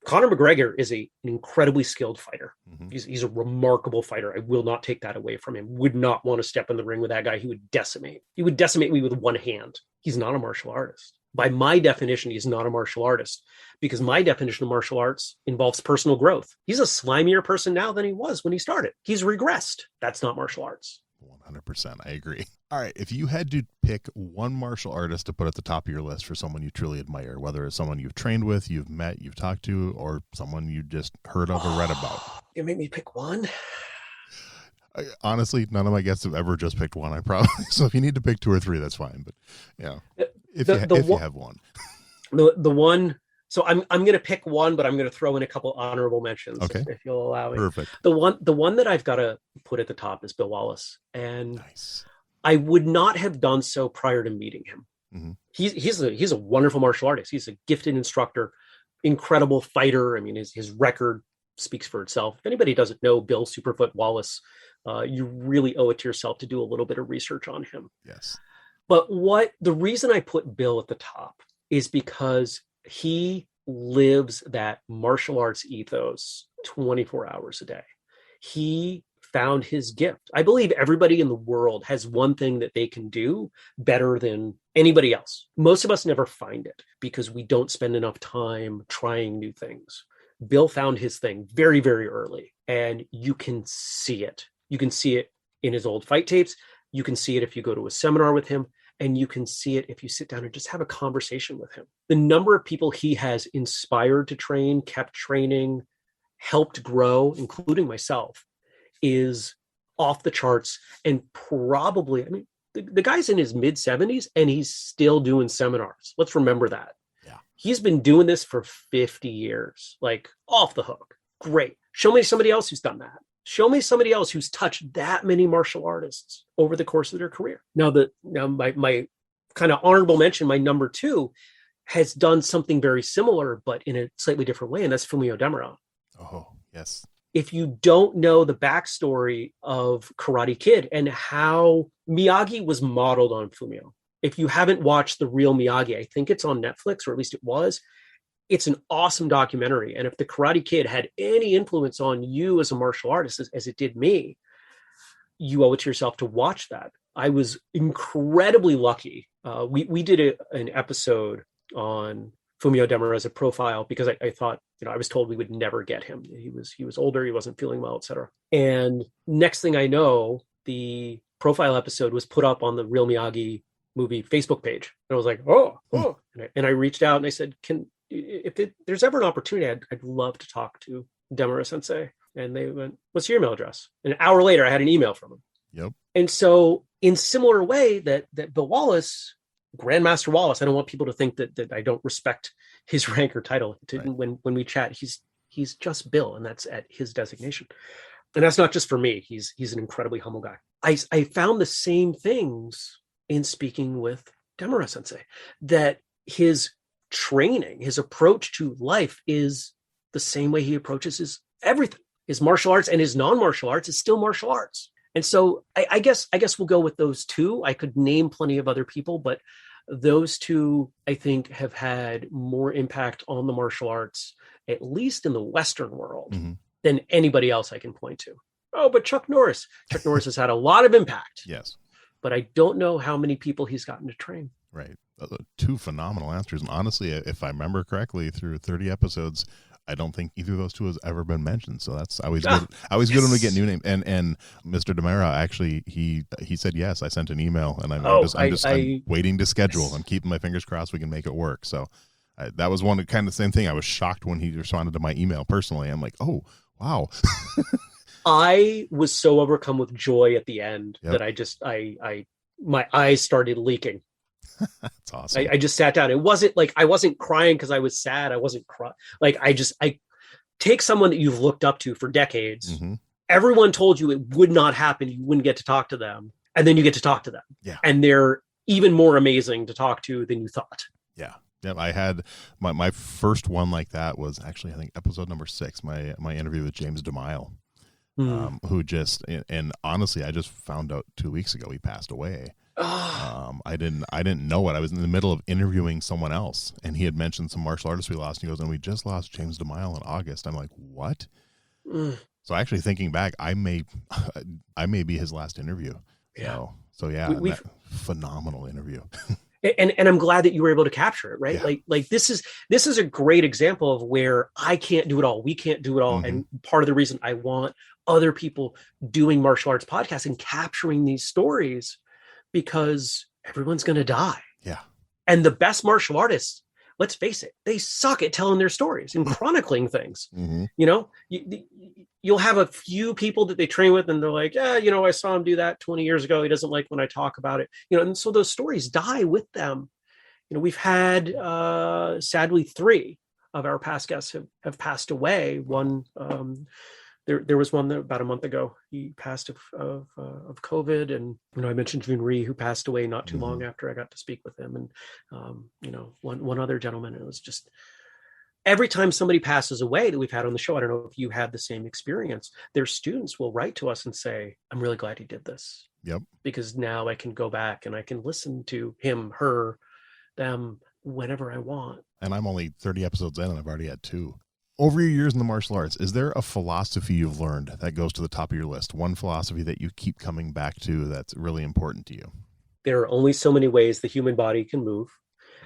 Conor McGregor is an incredibly skilled fighter. He's a remarkable fighter. I will not take that away from him. Would not want to step in the ring with that guy. He would decimate. He would decimate me with one hand. He's not a martial artist. By my definition, he's not a martial artist because my definition of martial arts involves personal growth. He's a slimier person now than he was when he started. He's regressed. That's not martial arts. 100%. I agree. All right. If you had to pick one martial artist to put at the top of your list for someone you truly admire, whether it's someone you've trained with, you've met, you've talked to, or someone you just heard of or read about. You make me pick one? Honestly, none of my guests have ever just picked one, I promise. So if you need to pick 2 or 3, that's fine. But yeah, if you have one. The one, so I'm going to pick one, but I'm going to throw in a couple honorable mentions, okay, if you'll allow me. Perfect. The one that I've got to put at the top is Bill Wallace. And nice. I would not have done so prior to meeting him. He's a wonderful martial artist. He's a gifted instructor, incredible fighter. I mean, his record speaks for itself. If anybody doesn't know Bill Superfoot Wallace, you really owe it to yourself to do a little bit of research on him. Yes. But the reason I put Bill at the top is because he lives that martial arts ethos 24 hours a day. He found his gift. I believe everybody in the world has one thing that they can do better than anybody else. Most of us never find it because we don't spend enough time trying new things. Bill found his thing very, very early, and you can see it. You can see it in his old fight tapes. You can see it if you go to a seminar with him, and you can see it if you sit down and just have a conversation with him. The number of people he has inspired to train, kept training, helped grow, including myself, is off the charts. And probably, I mean, the guy's in his mid 70s and he's still doing seminars. Let's remember that. Yeah. He's been doing this for 50 years, like off the hook. Great. Show me somebody else who's done that. Show me somebody else who's touched that many martial artists over the course of their career. Now my kind of honorable mention, my number 2, has done something very similar, but in a slightly different way. And that's Fumio Demura. Oh, yes. If you don't know the backstory of Karate Kid and how Miyagi was modeled on Fumio, if you haven't watched The Real Miyagi, I think it's on Netflix, or at least it was. It's an awesome documentary. And if the Karate Kid had any influence on you as a martial artist, as it did me, you owe it to yourself to watch that. I was incredibly lucky. We did an episode on Fumio Demura as a profile because I thought, I was told we would never get him. He was older, he wasn't feeling well, etc. And next thing I know, the profile episode was put up on the Real Miyagi movie Facebook page. And I was like, oh. And I reached out and I said, if there's ever an opportunity, I'd love to talk to Demura Sensei. And they went, what's your email address? And an hour later, I had an email from him. Yep. And so in similar way that Bill Wallace, Grandmaster Wallace, I don't want people to think that I don't respect his rank or title. Right. When we chat, he's just Bill, and that's at his designation. And that's not just for me. He's an incredibly humble guy. I found the same things in speaking with Demura Sensei, that his training, his approach to life is the same way he approaches his everything. His martial arts and his non-martial arts is still martial arts. And so I guess we'll go with those 2. I could name plenty of other people, but those 2, I think, have had more impact on the martial arts, at least in the Western world, than anybody else I can point to. Oh, but Chuck Norris. Chuck Norris has had a lot of impact. Yes. But I don't know how many people he's gotten to train. Right. 2 phenomenal answers. And honestly, if I remember correctly, through 30 episodes, I don't think either of those two has ever been mentioned. So that's always good. Always good when we get new names. And Mr. DeMera, actually, he said yes. I sent an email, and I'm waiting to schedule. I'm keeping my fingers crossed we can make it work. So that was one kind of the same thing. I was shocked when he responded to my email personally. I'm like, oh, wow. I was so overcome with joy at the end Yep. that my eyes started leaking. That's awesome. I just sat down. It wasn't like I wasn't crying because I was sad. I wasn't crying. Like I take someone that you've looked up to for decades. Mm-hmm. Everyone told you it would not happen. You wouldn't get to talk to them. And then you get to talk to them. Yeah. And they're even more amazing to talk to than you thought. Yeah. Yeah. I had my first one like that was actually, I think, episode number 6, my interview with James DeMille, who just, and honestly, I just found out 2 weeks ago he passed away. I didn't know it. I was in the middle of interviewing someone else, and he had mentioned some martial artists we lost. And he goes, and we just lost James DeMille in August. I'm like, what? So actually thinking back, I may be his last interview. Yeah. So yeah, phenomenal interview. And I'm glad that you were able to capture it, right? Yeah. Like this is a great example of where I can't do it all. We can't do it all. And part of the reason I want other people doing martial arts podcasts and capturing these stories, because everyone's going to die. Yeah. And the best martial artists, let's face it, they suck at telling their stories and chronicling things. You know, you'll have a few people that they train with and they're like, yeah, you know, I saw him do that 20 years ago. He doesn't like when I talk about it, you know, and so those stories die with them. You know, we've had, sadly, 3 of our past guests have passed away. One, there was one that about a month ago, he passed of COVID. And, you know, I mentioned Jun Rhee, who passed away not too long after I got to speak with him. And, you know, one other gentleman. And it was just, every time somebody passes away that we've had on the show, I don't know if you had the same experience, their students will write to us and say, I'm really glad he did this. Yep. Because now I can go back and I can listen to him, her, them, whenever I want. And I'm only 30 episodes in, and I've already had 2. Over your years in the martial arts, is there a philosophy you've learned that goes to the top of your list? One philosophy that you keep coming back to that's really important to you? There are only so many ways the human body can move,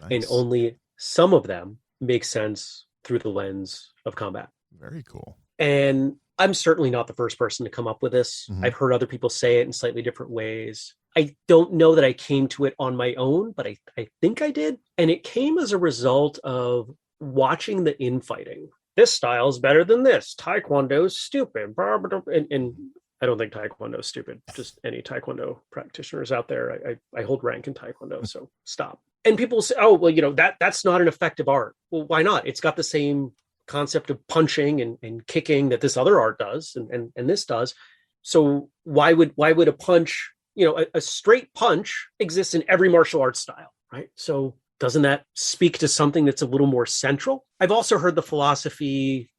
and only some of them make sense through the lens of combat. Very cool. And I'm certainly not the first person to come up with this. I've heard other people say it in slightly different ways. I don't know that I came to it on my own, but I think I did. And it came as a result of watching the infighting. This style is better than this. Taekwondo is stupid. And I don't think Taekwondo is stupid. Just any Taekwondo practitioners out there. I hold rank in Taekwondo, so stop. And people say, oh, well, you know, that's not an effective art. Well, why not? It's got the same concept of punching and kicking that this other art does and this does. So why would a punch, you know, a straight punch exists in every martial arts style, right? So doesn't that speak to something that's a little more central? I've also heard the philosophy,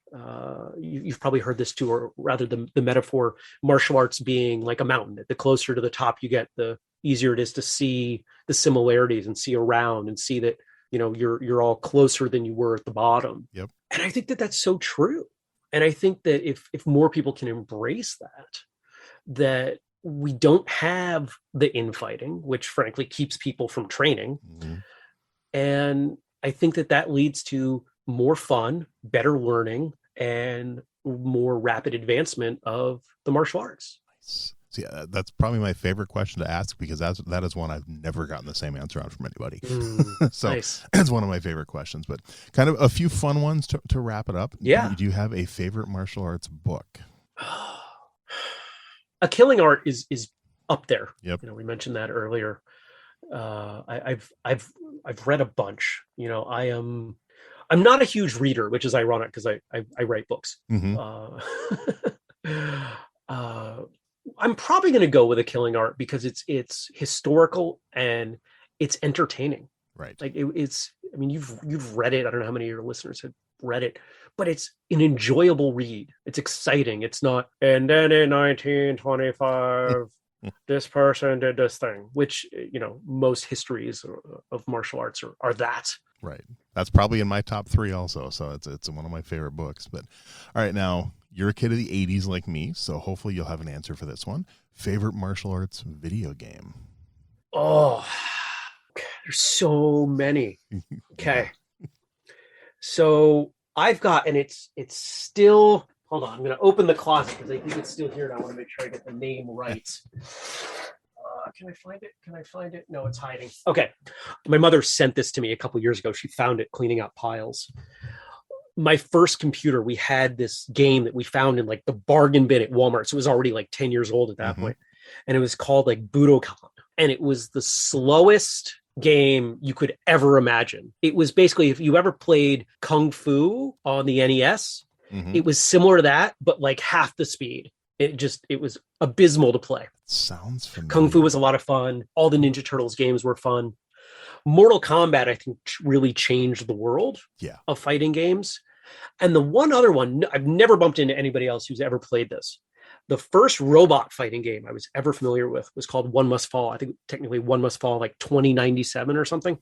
you've probably heard this too, or rather the metaphor, martial arts being like a mountain. The closer to the top you get, the easier it is to see the similarities and see around and see that, you know, you're all closer than you were at the bottom. Yep. And I think that that's so true. And I think that if more people can embrace that we don't have the infighting, which frankly keeps people from training. And I think that leads to more fun, better learning, and more rapid advancement of the martial arts. Nice. See, that's probably my favorite question to ask, because that is one I've never gotten the same answer on from anybody. So nice. It's one of my favorite questions, but kind of a few fun ones to wrap it up. Yeah. Do you have a favorite martial arts book? A Killing Art is up there. Yep. You know, we mentioned that earlier. I've read a bunch. You know, I'm not a huge reader, which is ironic because I write books. I'm probably going to go with A Killing Art because it's historical and it's entertaining. Right. Like it's. I mean, you've read it. I don't know how many of your listeners have read it, but it's an enjoyable read. It's exciting. It's not. And then in 1925. This person did this thing, which, you know, most histories of martial arts are that. Right. That's probably in my top 3 also. So it's one of my favorite books. But all right, now you're a kid of the 80s like me, so hopefully you'll have an answer for this one. Favorite martial arts video game? Oh, there's so many. Okay. So I've got, and it's still, hold on, I'm going to open the closet because I think it's still here and I want to make sure I get the name right. Can I find it? Can I find it? No, it's hiding. Okay. My mother sent this to me a couple years ago. She found it cleaning out piles. My first computer, we had this game that we found in like the bargain bin at Walmart. So it was already like 10 years old at that point. And it was called like Budokan. And it was the slowest game you could ever imagine. It was basically, if you ever played Kung Fu on the NES, it was similar to that, but like half the speed. It was abysmal to play. Sounds familiar. Kung Fu was a lot of fun. All the Ninja Turtles games were fun. Mortal Kombat, I think, really changed the world of fighting games. And the one other one, I've never bumped into anybody else who's ever played this. The first robot fighting game I was ever familiar with was called One Must Fall. I think technically One Must Fall, like 2097 or something.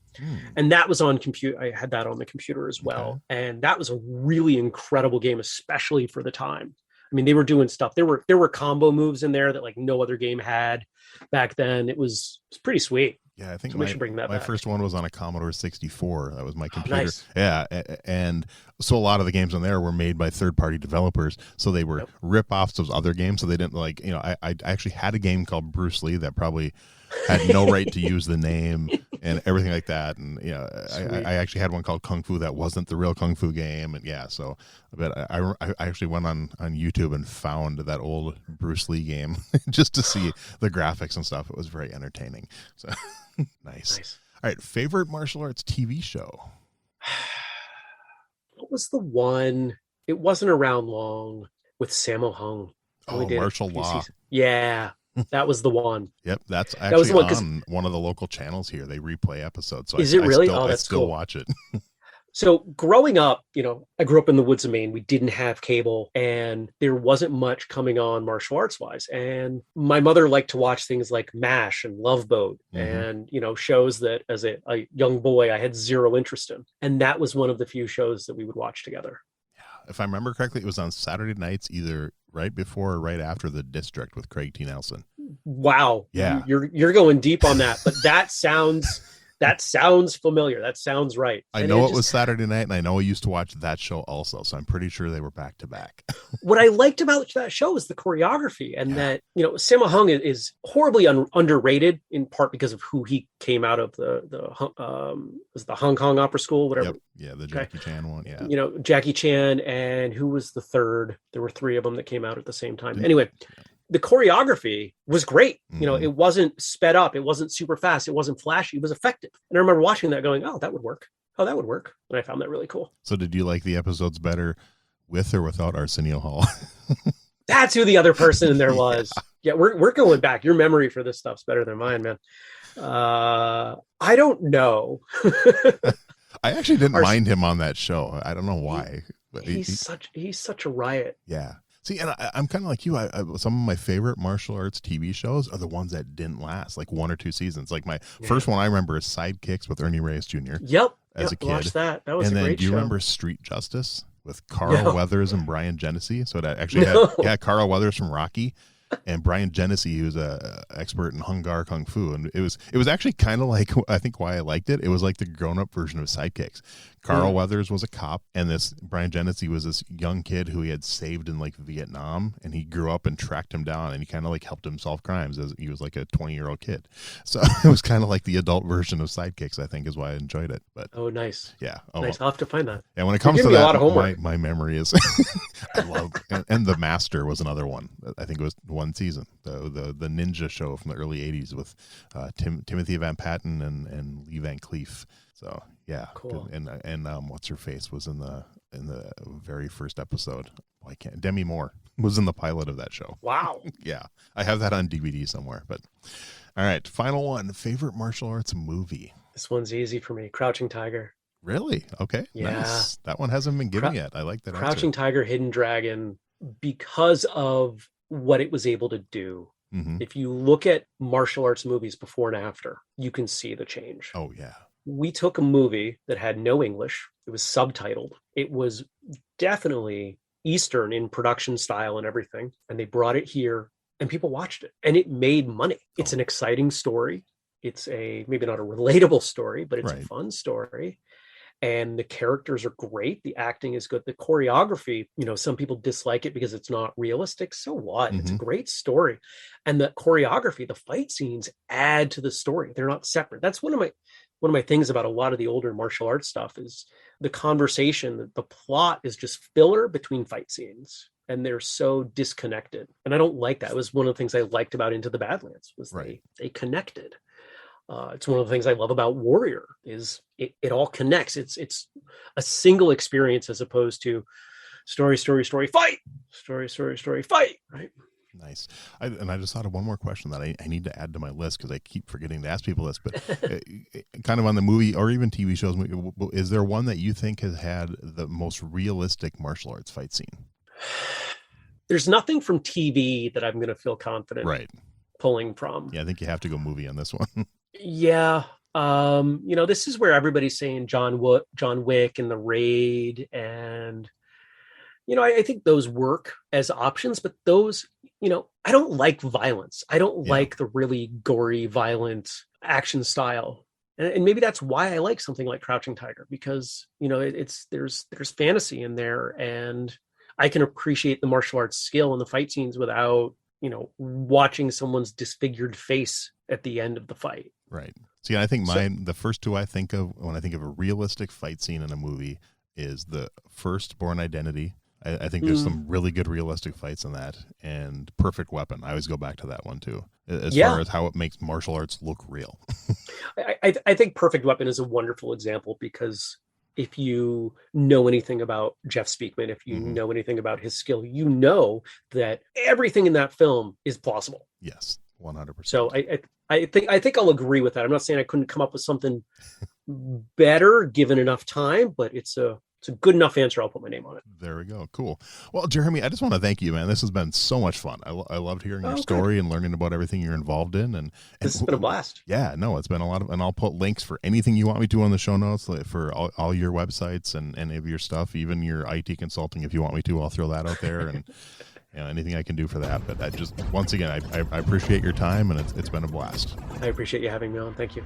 And that was on computer. I had that on the computer as well. And that was a really incredible game, especially for the time. I mean, they were doing stuff. There were combo moves in there that like no other game had back then. It was pretty sweet. Yeah, I think so we should bring that my back. first one was on a Commodore 64. That was my computer. Nice. Yeah, and so a lot of the games on there were made by third-party developers, so they were rip-offs of other games. So they didn't like, I actually had a game called Bruce Lee that probably had no right to use the name and everything like that. And I actually had one called Kung Fu that wasn't the real Kung Fu game. And so, but I actually went on YouTube and found that old Bruce Lee game just to see the graphics and stuff. It was very entertaining. So nice. All right, favorite martial arts TV show. What was the one? It wasn't around long with Sammo Hung. Martial Law. Yeah. That was the one. Yep, that's actually on one of the local channels here. They replay episodes. So is it really? I That's still cool. watch it. So growing up, I grew up in the woods of Maine. We didn't have cable and there wasn't much coming on martial arts wise. And my mother liked to watch things like MASH and Love Boat and, shows that as a young boy, I had zero interest in. And that was one of the few shows that we would watch together. Yeah. If I remember correctly, it was on Saturday nights, either right before or right after The District with Craig T. Nelson. Wow. Yeah. You're going deep on that, but that sounds familiar. That sounds right. I know it was Saturday night, and I know I used to watch that show also, so I'm pretty sure they were back to back. What I liked about that show is the choreography, and that Sammo Hung is horribly underrated in part because of who he came out of the Hong Kong Opera School, whatever. Yep. Yeah, the Jackie Chan one. Yeah, Jackie Chan, and who was the third? There were three of them that came out at the same time. Anyway. The choreography was great. It wasn't sped up. It wasn't super fast. It wasn't flashy. It was effective. And I remember watching that going, oh, that would work. Oh, that would work. And I found that really cool. So did you like the episodes better with or without Arsenio Hall? That's who the other person in there was. Yeah, we're going back. Your memory for this stuff's better than mine, man. I don't know. I actually didn't mind him on that show. I don't know why. But he's such a riot. Yeah. See, and I'm kind of like you. Some of my favorite martial arts TV shows are the ones that didn't last, like 1 or 2 seasons. Like my first one I remember is Sidekicks with Ernie Reyes Jr. Yep. As a kid. Watched that. That was a great show. And then do you remember Street Justice with Carl Weathers and Brian Genesee? So that actually had Carl Weathers from Rocky and Brian Genesee, who's a expert in Hung Gar Kung Fu. And it was actually kind of like, I think why I liked it. It was like the grown-up version of Sidekicks. Carl Weathers was a cop, and this Brian Genesee was this young kid who he had saved in like Vietnam, and he grew up and tracked him down, and he kind of like helped him solve crimes as he was like a 20-year-old kid. So it was kind of like the adult version of Sidekicks, I think, is why I enjoyed it. But nice. Yeah. Nice. I'll have to find that. And when it comes to that, my memory is I love and The Master was another one. I think it was one season. The ninja show from the early 80s with Timothy Van Patten and Lee Van Cleef. So yeah, cool. And what's her face was in the very first episode. Demi Moore was in the pilot of that show. Wow. Yeah, I have that on DVD somewhere. But all right, final one. Favorite martial arts movie. This one's easy for me. Crouching Tiger. Really? Okay. Yeah. Nice. That one hasn't been given yet. I like that. Crouching Tiger, Hidden Dragon, because of what it was able to do. Mm-hmm. If you look at martial arts movies before and after, you can see the change. Oh yeah. We took a movie that had no English. It was subtitled. It was definitely Eastern in production style and everything. And they brought it here and people watched it and it made money. It's an exciting story. It's maybe not a relatable story, but it's a fun story. and the characters are great. The acting is good. The choreography, some people dislike it because it's not realistic. So what? It's a great story. And the choreography, the fight scenes add to the story. They're not separate. That's one of my things about a lot of the older martial arts stuff is the conversation, the plot is just filler between fight scenes. And they're so disconnected. And I don't like that. It was one of the things I liked about Into the Badlands was they connected. It's one of the things I love about Warrior is it all connects. It's a single experience as opposed to story, fight, story, fight, right? Nice. I just thought of one more question that I need to add to my list because I keep forgetting to ask people this, but kind of on the movie or even TV shows, is there one that you think has had the most realistic martial arts fight scene? There's nothing from TV that I'm going to feel confident pulling from. Yeah, I think you have to go movie on this one. Yeah. This is where everybody's saying John Wick and The Raid. And, I think those work as options, but those, I don't like violence. I don't like the really gory, violent action style. And maybe that's why I like something like Crouching Tiger, because, there's fantasy in there, and I can appreciate the martial arts skill in the fight scenes without, watching someone's disfigured face at the end of the fight. Right. See, I think the first two I think of when I think of a realistic fight scene in a movie is the first Born Identity. I think there's some really good realistic fights in that, and Perfect Weapon. I always go back to that one too, as far as how it makes martial arts look real. I think Perfect Weapon is a wonderful example because if you know anything about Jeff Speakman, if you know anything about his skill, you know that everything in that film is plausible. Yes, 100%. So I think I'll agree with that. I'm not saying I couldn't come up with something better given enough time, but it's a good enough answer. I'll put my name on it. There we go. Cool. Well, Jeremy, I just want to thank you, man. This has been so much fun. I loved hearing your story and learning about everything you're involved in. And this has been a blast. Yeah, no, it's been a lot of, and I'll put links for anything you want me to on the show notes for all your websites and any of your stuff, even your IT consulting. If you want me to, I'll throw that out there and anything I can do for that. But I just, once again, I appreciate your time, and it's been a blast. I appreciate you having me on. Thank you.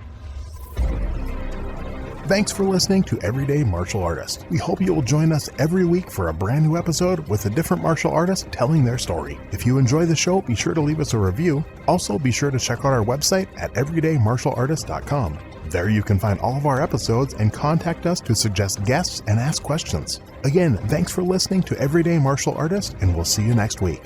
Thanks for listening to Everyday Martial Artist. We hope you will join us every week for a brand new episode with a different martial artist telling their story. If you enjoy the show, be sure to leave us a review. Also, be sure to check out our website at everydaymartialartist.com. There you can find all of our episodes and contact us to suggest guests and ask questions. Again, thanks for listening to Everyday Martial Artist, and we'll see you next week.